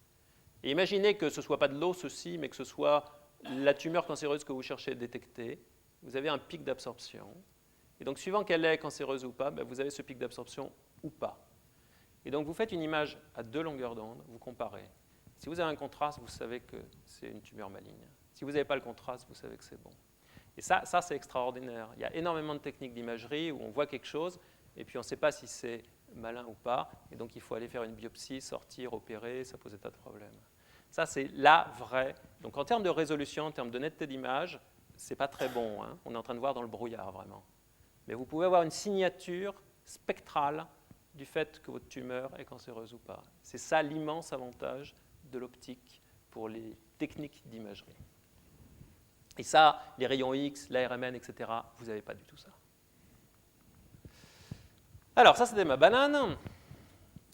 Et imaginez que ce ne soit pas de l'eau ceci, mais que ce soit la tumeur cancéreuse que vous cherchez à détecter. Vous avez un pic d'absorption. Et donc suivant qu'elle est cancéreuse ou pas, vous avez ce pic d'absorption ou pas. Et donc vous faites une image à 2 longueurs d'onde, vous comparez. Si vous avez un contraste, vous savez que c'est une tumeur maligne. Si vous n'avez pas le contraste, vous savez que c'est bon. Et ça c'est extraordinaire. Il y a énormément de techniques d'imagerie où on voit quelque chose et puis on ne sait pas si c'est malin ou pas. Et donc il faut aller faire une biopsie, sortir, opérer, ça pose des tas de problèmes. Ça, c'est la vraie. Donc en termes de résolution, en termes de netteté d'image, ce n'est pas très bon. Hein. On est en train de voir dans le brouillard, vraiment. Mais vous pouvez avoir une signature spectrale du fait que votre tumeur est cancéreuse ou pas. C'est ça l'immense avantage de l'optique pour les techniques d'imagerie. Et ça, les rayons X, l'ARMN, etc., vous n'avez pas du tout ça. Alors, ça, c'était ma banane.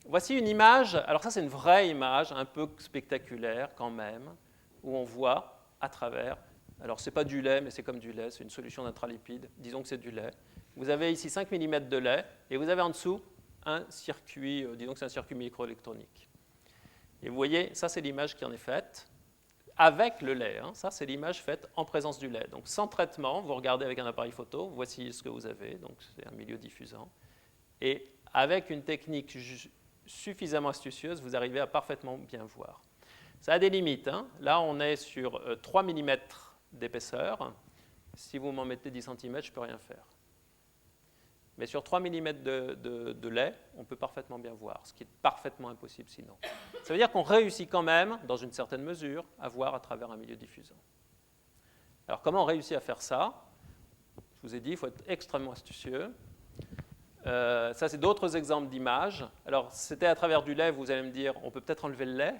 Voici une image, alors ça c'est une vraie image, un peu spectaculaire quand même, où on voit à travers, alors c'est pas du lait, mais c'est comme du lait, c'est une solution d'intralipide, disons que c'est du lait. Vous avez ici 5 mm de lait, et vous avez en dessous un circuit, disons que c'est un circuit microélectronique. Et vous voyez, ça c'est l'image qui en est faite, avec le lait, hein. Ça c'est l'image faite en présence du lait. Donc sans traitement, vous regardez avec un appareil photo, voici ce que vous avez, donc c'est un milieu diffusant. Et avec une technique suffisamment astucieuse, vous arrivez à parfaitement bien voir. Ça a des limites. Hein. Là, on est sur 3 mm d'épaisseur. Si vous m'en mettez 10 cm, je ne peux rien faire. Mais sur 3 mm de lait, on peut parfaitement bien voir, ce qui est parfaitement impossible sinon. Ça veut dire qu'on réussit quand même, dans une certaine mesure, à voir à travers un milieu diffusant. Alors comment on réussit à faire ça? Je vous ai dit, il faut être extrêmement astucieux. Ça, c'est d'autres exemples d'images. Alors, c'était à travers du lait, vous allez me dire, on peut peut-être enlever le lait.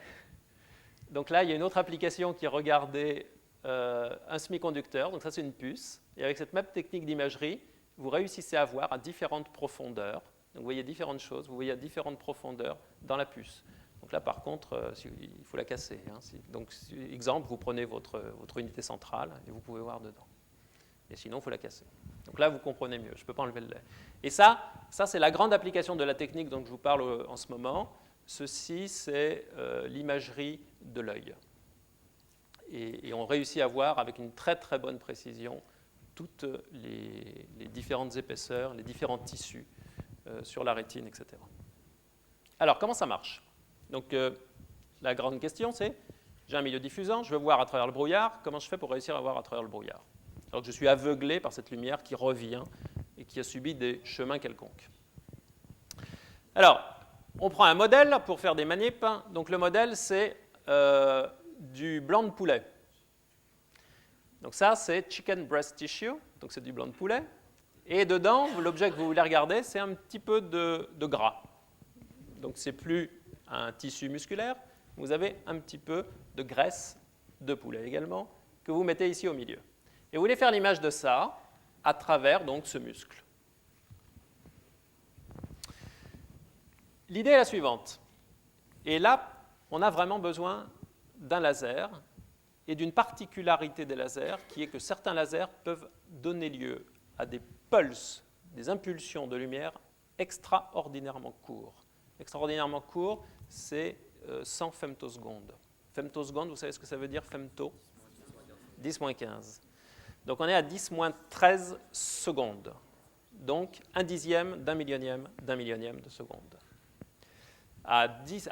Donc là, il y a une autre application qui regardait un semi-conducteur. Donc ça, c'est une puce. Et avec cette même technique d'imagerie, vous réussissez à voir à différentes profondeurs. Donc vous voyez différentes choses, vous voyez à différentes profondeurs dans la puce. Donc là, par contre, il faut la casser. Hein. Donc, exemple, vous prenez votre unité centrale et vous pouvez voir dedans. Et sinon, il faut la casser. Donc là, vous comprenez mieux. Je ne peux pas enlever le lait. Et ça c'est la grande application de la technique dont je vous parle en ce moment. Ceci, c'est l'imagerie de l'œil. Et on réussit à voir avec une très très bonne précision toutes les différentes épaisseurs, les différents tissus sur la rétine, etc. Alors, comment ça marche? Donc, la grande question, c'est, j'ai un milieu diffusant, je veux voir à travers le brouillard, comment je fais pour réussir à voir à travers le brouillard? Alors que je suis aveuglé par cette lumière qui revient et qui a subi des chemins quelconques. Alors, on prend un modèle pour faire des manips. Donc, le modèle, c'est du blanc de poulet. Donc ça, c'est chicken breast tissue, donc c'est du blanc de poulet. Et dedans, l'objet que vous voulez regarder, c'est un petit peu de gras. Donc c'est plus un tissu musculaire, vous avez un petit peu de graisse de poulet également, que vous mettez ici au milieu. Et vous voulez faire l'image de ça à travers donc ce muscle. L'idée est la suivante. Et là, on a vraiment besoin d'un laser et d'une particularité des lasers qui est que certains lasers peuvent donner lieu à des pulses, des impulsions de lumière extraordinairement courts. Extraordinairement court, c'est 100 femtosecondes. Femtosecondes, vous savez ce que ça veut dire, femto? 10-15. Donc on est à 10-13 secondes. Donc un dixième d'un millionième de seconde. À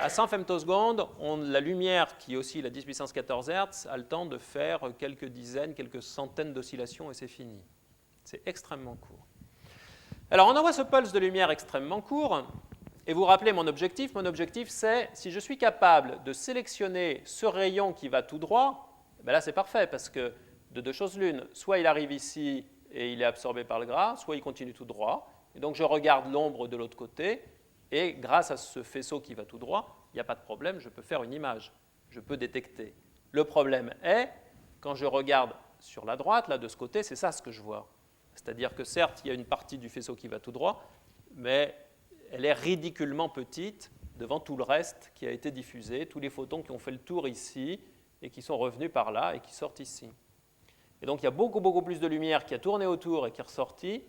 100 femtosecondes, la lumière qui oscille à 10 puissance 14 Hz a le temps de faire quelques dizaines, quelques centaines d'oscillations et c'est fini. C'est extrêmement court. Alors on envoie ce pulse de lumière extrêmement court et vous rappelez mon objectif. Mon objectif, c'est si je suis capable de sélectionner ce rayon qui va tout droit, ben là c'est parfait parce que de deux choses l'une, soit il arrive ici et il est absorbé par le gras, soit il continue tout droit. Et donc je regarde l'ombre de l'autre côté. Et grâce à ce faisceau qui va tout droit, il n'y a pas de problème, je peux faire une image, je peux détecter. Le problème est, quand je regarde sur la droite, là de ce côté, c'est ça ce que je vois. C'est-à-dire que certes, il y a une partie du faisceau qui va tout droit, mais elle est ridiculement petite devant tout le reste qui a été diffusé, tous les photons qui ont fait le tour ici et qui sont revenus par là et qui sortent ici. Et donc il y a beaucoup plus de lumière qui a tourné autour et qui est ressortie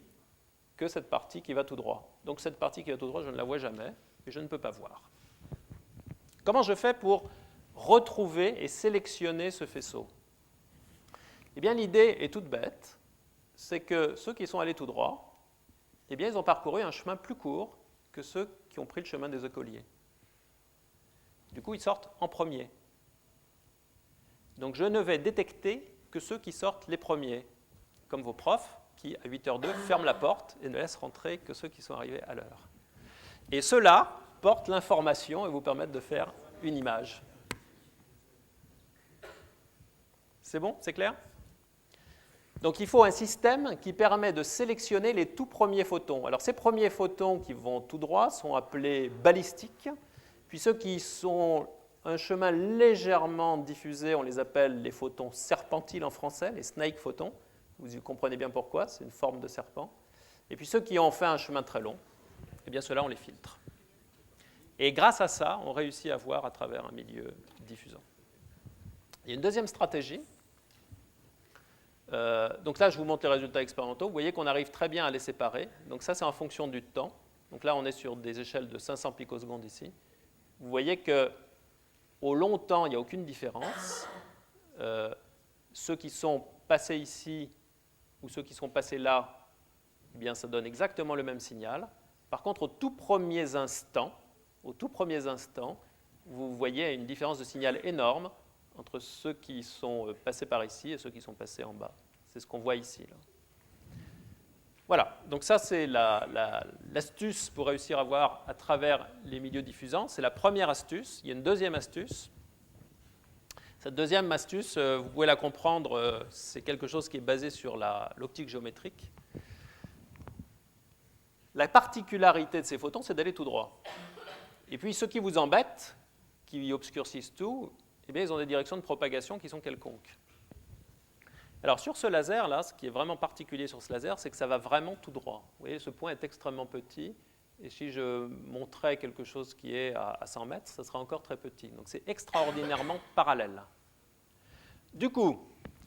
que cette partie qui va tout droit. Donc cette partie qui va tout droit, je ne la vois jamais et je ne peux pas voir. Comment je fais pour retrouver et sélectionner ce faisceau? Eh bien, l'idée est toute bête, c'est que ceux qui sont allés tout droit, eh bien, ils ont parcouru un chemin plus court que ceux qui ont pris le chemin des écoliers. Du coup, ils sortent en premier. Donc, je ne vais détecter que ceux qui sortent les premiers, comme vos profs, qui, à 8h02, ferment la porte et ne laissent rentrer que ceux qui sont arrivés à l'heure. Et ceux-là portent l'information et vous permettent de faire une image. C'est bon? C'est clair? Donc il faut un système qui permet de sélectionner les tout premiers photons. Alors ces premiers photons qui vont tout droit sont appelés balistiques, puis ceux qui sont un chemin légèrement diffusé, on les appelle les photons serpentiles en français, les snake photons. Vous comprenez bien pourquoi, c'est une forme de serpent. Et puis ceux qui ont fait un chemin très long, eh bien ceux-là, on les filtre. Et grâce à ça, on réussit à voir à travers un milieu diffusant. Il y a une deuxième stratégie. Donc là, je vous montre les résultats expérimentaux. Vous voyez qu'on arrive très bien à les séparer. Donc ça, c'est en fonction du temps. Donc là, on est sur des échelles de 500 picosecondes ici. Vous voyez qu'au long temps, il n'y a aucune différence. Ceux qui sont passés ici ou ceux qui sont passés là, eh bien, ça donne exactement le même signal. Par contre, aux tout premiers instants, vous voyez une différence de signal énorme entre ceux qui sont passés par ici et ceux qui sont passés en bas. C'est ce qu'on voit ici, là. Voilà, donc ça c'est l'astuce pour réussir à voir à travers les milieux diffusants. C'est la première astuce. Il y a une deuxième astuce. Cette deuxième astuce, vous pouvez la comprendre, c'est quelque chose qui est basé sur l'optique géométrique. La particularité de ces photons, c'est d'aller tout droit. Et puis ceux qui vous embêtent, qui obscurcissent tout, eh bien, ils ont des directions de propagation qui sont quelconques. Alors sur ce laser-là, ce qui est vraiment particulier sur ce laser, c'est que ça va vraiment tout droit. Vous voyez, ce point est extrêmement petit. Et si je montrais quelque chose qui est à 100 mètres, ça sera encore très petit. Donc c'est extraordinairement parallèle. Du coup,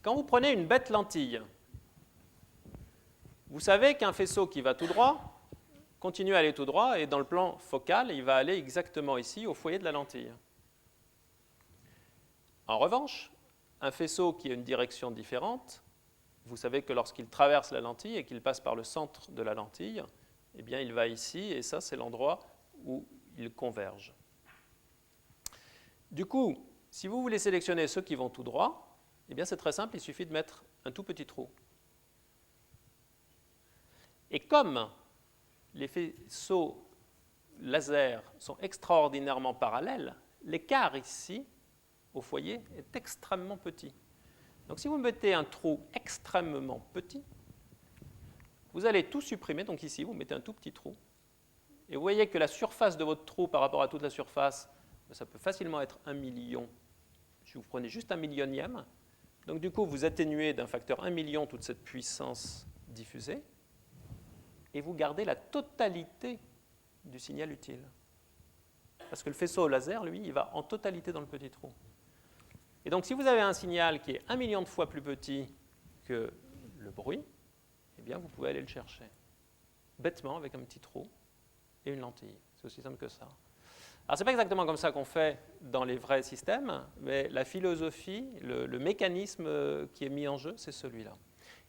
quand vous prenez une bête lentille, vous savez qu'un faisceau qui va tout droit continue à aller tout droit, et dans le plan focal, il va aller exactement ici, au foyer de la lentille. En revanche, un faisceau qui a une direction différente, vous savez que lorsqu'il traverse la lentille et qu'il passe par le centre de la lentille, eh bien, il va ici, et ça, c'est l'endroit où il converge. Du coup, si vous voulez sélectionner ceux qui vont tout droit, eh bien, c'est très simple, il suffit de mettre un tout petit trou. Et comme les faisceaux laser sont extraordinairement parallèles, l'écart ici, au foyer, est extrêmement petit. Donc, si vous mettez un trou extrêmement petit, vous allez tout supprimer. Donc ici, vous mettez un tout petit trou. Et vous voyez que la surface de votre trou par rapport à toute la surface, ça peut facilement être 1 million. Si vous prenez juste 1 millionième, donc du coup, vous atténuez d'un facteur 1 million toute cette puissance diffusée, et vous gardez la totalité du signal utile. Parce que le faisceau laser, lui, il va en totalité dans le petit trou. Et donc, si vous avez un signal qui est 1 million de fois plus petit que le bruit, eh bien, vous pouvez aller le chercher. Bêtement, avec un petit trou et une lentille. C'est aussi simple que ça. Alors, ce n'est pas exactement comme ça qu'on fait dans les vrais systèmes, mais la philosophie, le mécanisme qui est mis en jeu, c'est celui-là.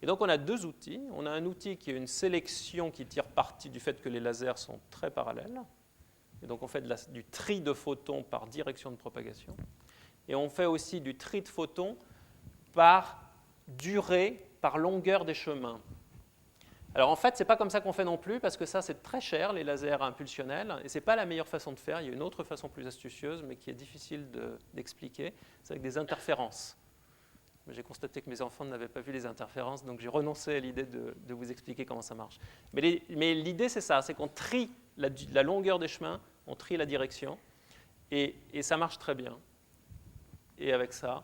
Et donc, on a deux outils. On a un outil qui est une sélection qui tire parti du fait que les lasers sont très parallèles. Et donc, on fait du tri de photons par direction de propagation. Et on fait aussi du tri de photons par durée, par longueur des chemins. Alors en fait, ce n'est pas comme ça qu'on fait non plus, parce que ça, c'est très cher, les lasers impulsionnels, et ce n'est pas la meilleure façon de faire. Il y a une autre façon plus astucieuse, mais qui est difficile d'expliquer. C'est avec des interférences. J'ai constaté que mes enfants n'avaient pas vu les interférences, donc j'ai renoncé à l'idée de vous expliquer comment ça marche. Mais l'idée, c'est ça, c'est qu'on trie la longueur des chemins, on trie la direction, et ça marche très bien. Et avec ça,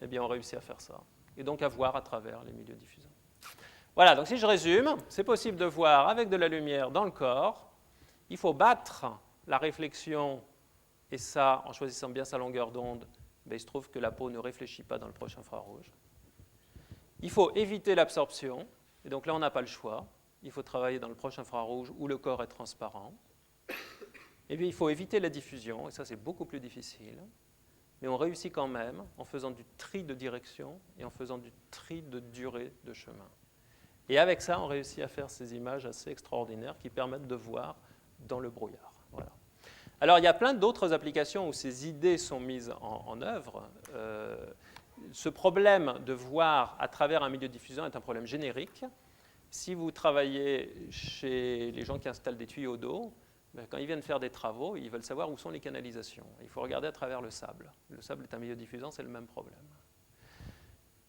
eh bien, on réussit à faire ça. Et donc à voir à travers les milieux diffusants. Voilà, donc si je résume, c'est possible de voir avec de la lumière dans le corps. Il faut battre la réflexion, et ça, en choisissant bien sa longueur d'onde, ben, il se trouve que la peau ne réfléchit pas dans le proche infrarouge. Il faut éviter l'absorption, et donc là, on n'a pas le choix. Il faut travailler dans le proche infrarouge où le corps est transparent. Et puis, il faut éviter la diffusion, et ça, c'est beaucoup plus difficile. Mais on réussit quand même en faisant du tri de direction et en faisant du tri de durée de chemin. Et avec ça, on réussit à faire ces images assez extraordinaires qui permettent de voir dans le brouillard. Voilà. Alors, il y a plein d'autres applications où ces idées sont mises en œuvre. Ce problème de voir à travers un milieu diffusant est un problème générique. Si vous travaillez chez les gens qui installent des tuyaux d'eau, quand ils viennent faire des travaux, ils veulent savoir où sont les canalisations. Il faut regarder à travers le sable. Le sable est un milieu diffusant, c'est le même problème.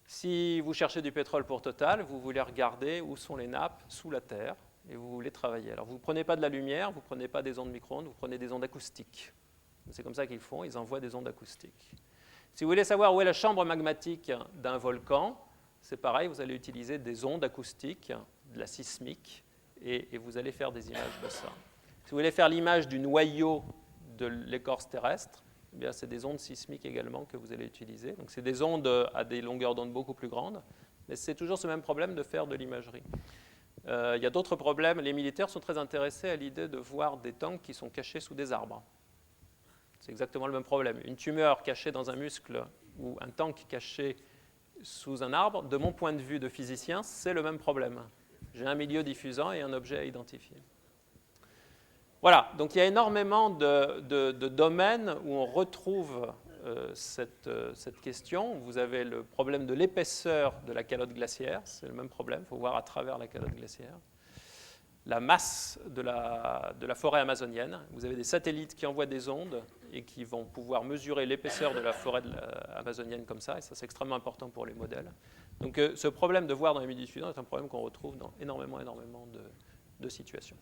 Si vous cherchez du pétrole pour Total, vous voulez regarder où sont les nappes sous la terre et vous voulez travailler. Alors vous ne prenez pas de la lumière, vous ne prenez pas des ondes micro-ondes, vous prenez des ondes acoustiques. C'est comme ça qu'ils font, ils envoient des ondes acoustiques. Si vous voulez savoir où est la chambre magmatique d'un volcan, c'est pareil, vous allez utiliser des ondes acoustiques, de la sismique, et vous allez faire des images de ça. Si vous voulez faire l'image du noyau de l'écorce terrestre, eh bien, c'est des ondes sismiques également que vous allez utiliser. Donc, c'est des ondes à des longueurs d'onde beaucoup plus grandes, mais c'est toujours ce même problème de faire de l'imagerie. Il y a d'autres problèmes. Les militaires sont très intéressés à l'idée de voir des tanks qui sont cachés sous des arbres. C'est exactement le même problème. Une tumeur cachée dans un muscle ou un tank caché sous un arbre, de mon point de vue de physicien, c'est le même problème. J'ai un milieu diffusant et un objet à identifier. Voilà, donc il y a énormément de domaines où on retrouve cette question. Vous avez le problème de l'épaisseur de la calotte glaciaire, c'est le même problème, il faut voir à travers la calotte glaciaire. la masse de la forêt amazonienne. Vous avez des satellites qui envoient des ondes et qui vont pouvoir mesurer l'épaisseur de la forêt amazonienne comme ça, et ça c'est extrêmement important pour les modèles. Donc ce problème de voir dans les midi-diffusion est un problème qu'on retrouve dans énormément de situations.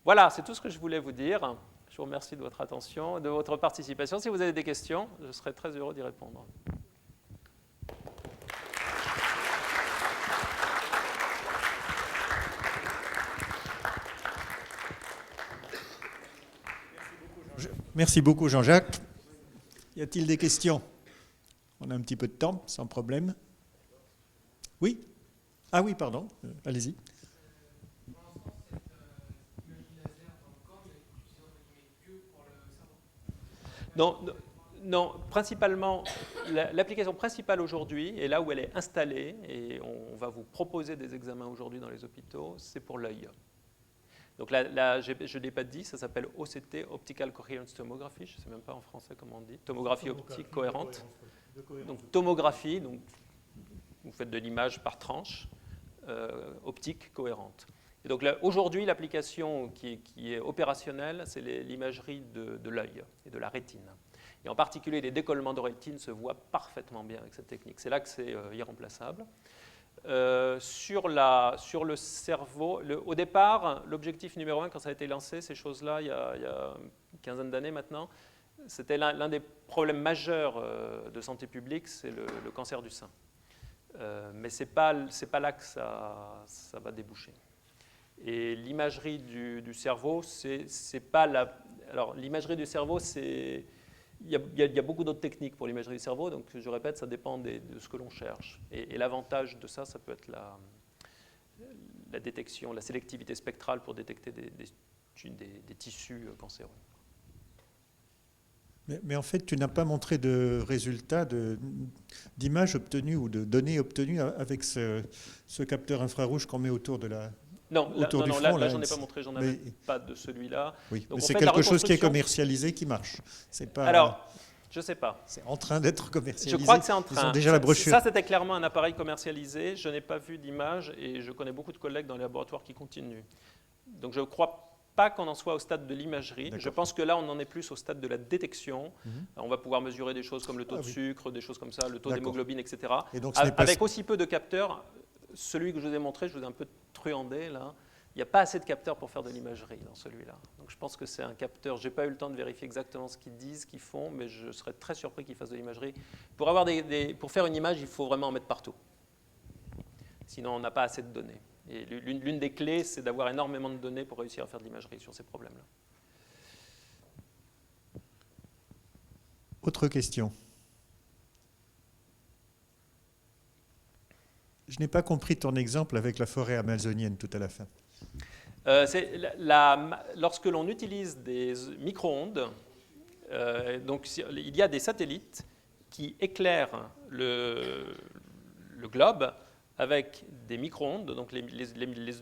Voilà, c'est tout ce que je voulais vous dire. Je vous remercie de votre attention, de votre participation. Si vous avez des questions, je serai très heureux d'y répondre. Merci beaucoup, Jean-Jacques. Y a-t-il des questions? On a un petit peu de temps, sans problème. Oui? Ah oui, pardon. Allez-y. Non, principalement, l'application principale aujourd'hui, et là où elle est installée, et on va vous proposer des examens aujourd'hui dans les hôpitaux, c'est pour l'œil. Donc là, je ne l'ai pas dit, ça s'appelle OCT, Optical Coherence Tomography, je ne sais même pas en français comment on dit, tomographie optique cohérente. Donc tomographie, donc vous faites de l'image par tranche, optique cohérente. Et donc aujourd'hui, l'application qui est opérationnelle, c'est l'imagerie de l'œil et de la rétine. Et en particulier, les décollements de rétine se voient parfaitement bien avec cette technique. C'est là que c'est irremplaçable. Sur le cerveau, au départ, l'objectif numéro 1, quand ça a été lancé, ces choses-là, il y a une quinzaine d'années maintenant, c'était l'un des problèmes majeurs de santé publique, c'est le cancer du sein. Mais ce n'est pas là que ça va déboucher. Et l'imagerie du cerveau, c'est pas la... Alors, l'imagerie du cerveau, c'est... Il y a beaucoup d'autres techniques pour l'imagerie du cerveau, donc je répète, ça dépend de ce que l'on cherche. Et l'avantage de ça, ça peut être la détection, la sélectivité spectrale pour détecter des tissus cancéreux. Mais en fait, tu n'as pas montré de résultats d'images obtenues ou de données obtenues avec ce capteur infrarouge qu'on met autour de la... Non, là, j'en ai pas montré, j'en avais pas de celui-là. Oui, mais c'est quelque chose qui est commercialisé, qui marche. C'est pas... Alors, je ne sais pas. C'est en train d'être commercialisé. Je crois que c'est en train. Ils ont déjà la brochure. Ça, c'était clairement un appareil commercialisé. Je n'ai pas vu d'image et je connais beaucoup de collègues dans les laboratoires qui continuent. Donc, je ne crois pas qu'on en soit au stade de l'imagerie. Je pense que là, on en est plus au stade de la détection. On va pouvoir mesurer des choses comme le taux de sucre, des choses comme ça, le taux d'hémoglobine, etc. Et donc, avec aussi peu de capteurs, celui que je vous ai montré, je vous ai un peu truandé là. Il n'y a pas assez de capteurs pour faire de l'imagerie dans celui-là. Donc je pense que c'est un capteur. Je n'ai pas eu le temps de vérifier exactement ce qu'ils disent, ce qu'ils font, mais je serais très surpris qu'ils fassent de l'imagerie. Pour faire une image, il faut vraiment en mettre partout. Sinon, on n'a pas assez de données. Et l'une des clés, c'est d'avoir énormément de données pour réussir à faire de l'imagerie sur ces problèmes-là. Autre question. Je n'ai pas compris ton exemple avec la forêt amazonienne tout à la fin. Lorsque l'on utilise des micro-ondes, donc il y a des satellites qui éclairent le globe avec des micro-ondes, donc les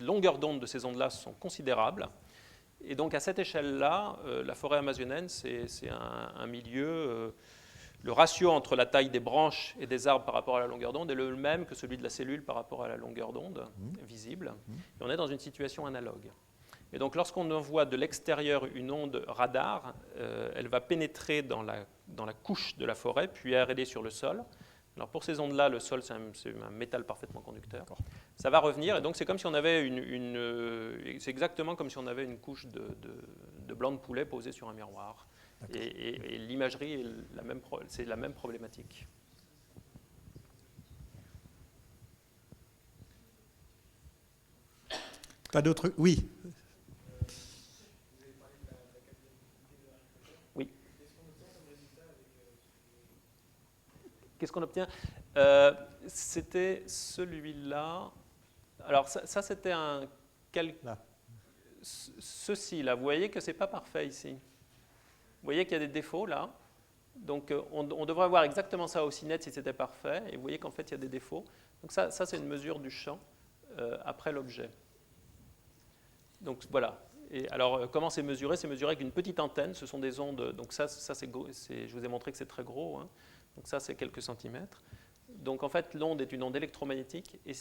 longueurs d'onde de ces ondes-là sont considérables. Et donc à cette échelle-là, la forêt amazonienne, c'est un milieu... le ratio entre la taille des branches et des arbres par rapport à la longueur d'onde est le même que celui de la cellule par rapport à la longueur d'onde visible. Et on est dans une situation analogue. Et donc lorsqu'on envoie de l'extérieur une onde radar, elle va pénétrer dans la couche de la forêt, puis arriver sur le sol. Alors pour ces ondes-là, le sol, c'est un métal parfaitement conducteur. Ça va revenir, et donc c'est comme si on avait c'est exactement comme si on avait une couche de blanc de poulet posée sur un miroir. Et l'imagerie, c'est la même problématique. Pas d'autres... Oui. Oui. Qu'est-ce qu'on obtient? C'était celui-là. Alors ça c'était un... Ceci là, vous voyez que ce n'est pas parfait ici. Vous voyez qu'il y a des défauts là. Donc on devrait avoir exactement ça aussi net si c'était parfait. Et vous voyez qu'en fait il y a des défauts. Donc ça c'est une mesure du champ après l'objet. Donc voilà. Et alors comment c'est mesuré? C'est mesuré avec une petite antenne. Ce sont des ondes. Donc ça je vous ai montré que c'est très gros. Hein. Donc ça c'est quelques centimètres. Donc en fait, l'onde est une onde électromagnétique et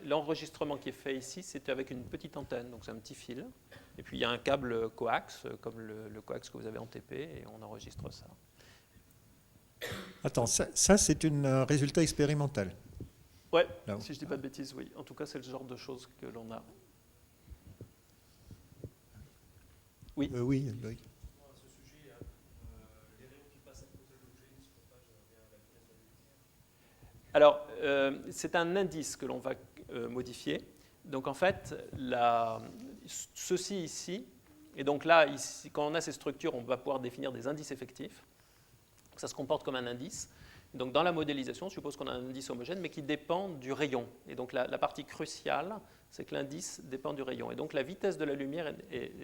l'enregistrement qui est fait ici, c'est avec une petite antenne, donc c'est un petit fil. Et puis il y a un câble coax, comme le coax que vous avez en TP, et on enregistre ça. Attends, ça c'est un résultat expérimental. Ouais, si je ne dis pas de bêtises, oui. En tout cas, c'est le genre de choses que l'on a. Oui. Oui, Loïc. Alors, c'est un indice que l'on va modifier. Donc, en fait, ceci ici, et donc là, ici, quand on a ces structures, on va pouvoir définir des indices effectifs. Ça se comporte comme un indice. Donc, dans la modélisation, on suppose qu'on a un indice homogène, mais qui dépend du rayon. Et donc, la partie cruciale, c'est que l'indice dépend du rayon. Et donc, la vitesse de la lumière,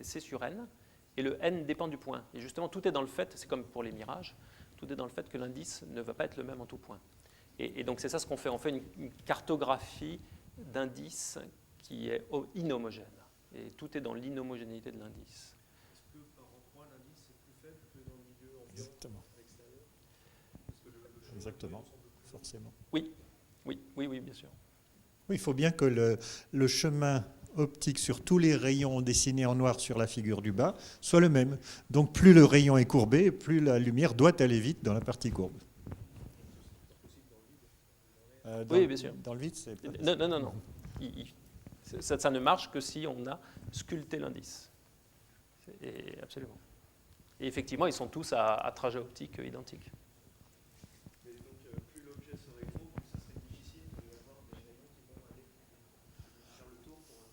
c'est sur n, et le n dépend du point. Et justement, tout est dans le fait, c'est comme pour les mirages, tout est dans le fait que l'indice ne va pas être le même en tout point. Et donc, c'est ça ce qu'on fait. On fait une cartographie d'indices qui est inhomogène. Et tout est dans l'inhomogénéité de l'indice. Est-ce que par endroit, l'indice est plus faible que dans le milieu ambiant? Exactement. À l'extérieur? Parce que le chemin Exactement, semble plus long. forcément. Oui, bien sûr. Oui, il faut bien que le chemin optique sur tous les rayons dessinés en noir sur la figure du bas soit le même. Donc plus le rayon est courbé, plus la lumière doit aller vite dans la partie courbe. Oui, bien sûr. Dans le vide, c'est pas Non. Ça ne marche que si on a sculpté l'indice. Absolument. Et effectivement, ils sont tous à trajet optique identique. Mais donc, plus l'objet serait gros, plus ça serait difficile d'avoir des rayons qui vont aller faire le tour pour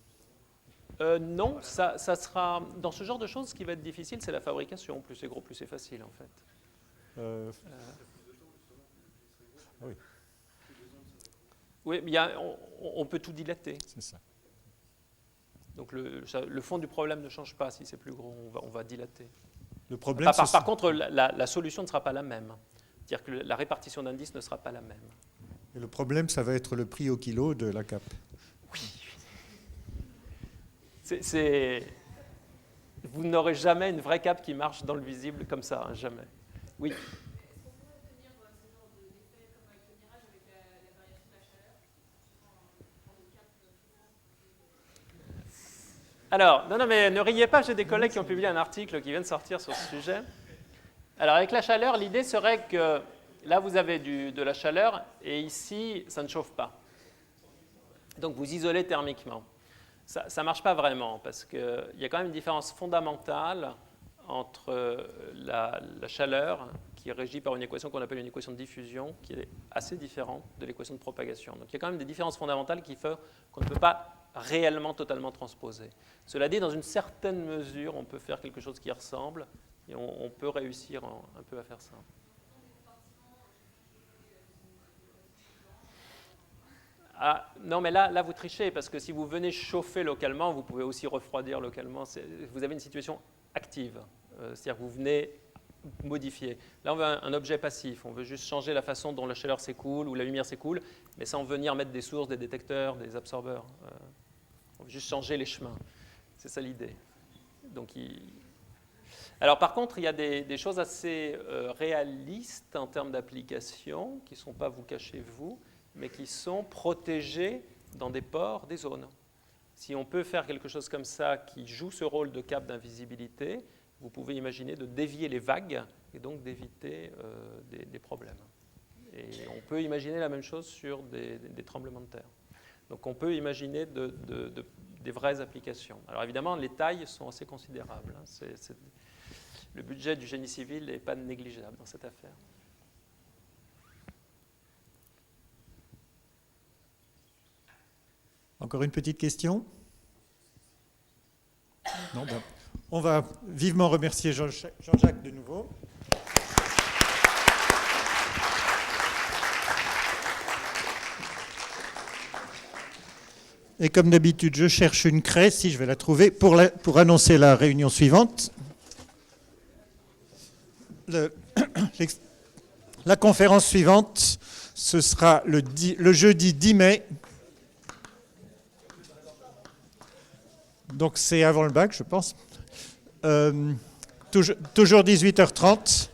justement... Non, ça sera... Dans ce genre de choses, ce qui va être difficile, c'est la fabrication. Plus c'est gros, plus c'est facile, en fait. Oui. Oui, mais on peut tout dilater. C'est ça. Donc le fond du problème ne change pas. Si c'est plus gros, on va dilater. Le problème, Par contre, la solution ne sera pas la même. C'est-à-dire que la répartition d'indices ne sera pas la même. et le problème, ça va être le prix au kilo de la cape. Oui. Vous n'aurez jamais une vraie cape qui marche dans le visible comme ça, hein, jamais. Oui. Alors, non, mais ne riez pas, j'ai des collègues qui ont publié un article qui vient de sortir sur ce sujet. Alors, avec la chaleur, l'idée serait que là, vous avez de la chaleur et ici, ça ne chauffe pas. Donc, vous isolez thermiquement. Ça ne marche pas vraiment parce qu'il y a quand même une différence fondamentale entre la chaleur qui est régie par une équation qu'on appelle une équation de diffusion qui est assez différente de l'équation de propagation. Donc, il y a quand même des différences fondamentales qui font qu'on ne peut pas réellement totalement transposé. Cela dit, dans une certaine mesure, on peut faire quelque chose qui ressemble et on peut réussir un peu à faire ça. Ah, non, mais là, vous trichez, parce que si vous venez chauffer localement, vous pouvez aussi refroidir localement. Vous avez une situation active, c'est-à-dire que vous venez modifier. Là, on veut un objet passif. On veut juste changer la façon dont la chaleur s'écoule ou la lumière s'écoule, mais sans venir mettre des sources, des détecteurs, des absorbeurs. On veut juste changer les chemins. C'est ça l'idée. Alors, par contre, il y a des choses assez réalistes en termes d'application, qui ne sont pas vous cachez vous, mais qui sont protégées dans des pores, des zones. Si on peut faire quelque chose comme ça qui joue ce rôle de cap d'invisibilité, vous pouvez imaginer de dévier les vagues et donc d'éviter des problèmes. Et on peut imaginer la même chose sur des tremblements de terre. Donc on peut imaginer des vraies applications. Alors évidemment, les tailles sont assez considérables. Hein. Le budget du génie civil n'est pas négligeable dans cette affaire. Encore une petite question? Non, ben, on va vivement remercier Jean-Jacques de nouveau. Et comme d'habitude, je cherche une craie, si je vais la trouver, pour annoncer la réunion suivante. La conférence suivante, ce sera le jeudi 10 mai. Donc c'est avant le bac, je pense. Toujours 18h30.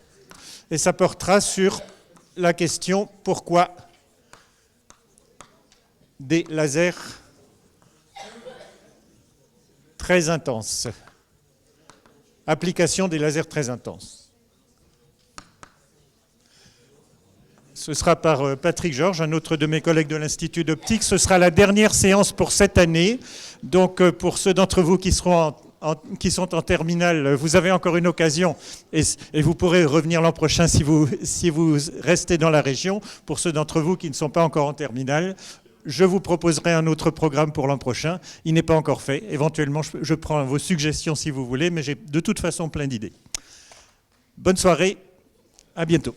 Et ça portera sur la question « Pourquoi des lasers très intenses. Application des lasers très intenses. Ce sera par Patrick Georges, un autre de mes collègues de l'Institut d'optique. Ce sera la dernière séance pour cette année. Donc pour ceux d'entre vous qui sont en terminale, vous avez encore une occasion et vous pourrez revenir l'an prochain si vous restez dans la région. Pour ceux d'entre vous qui ne sont pas encore en terminale, je vous proposerai un autre programme pour l'an prochain. Il n'est pas encore fait. Éventuellement, je prends vos suggestions si vous voulez, mais j'ai de toute façon plein d'idées. Bonne soirée, à bientôt.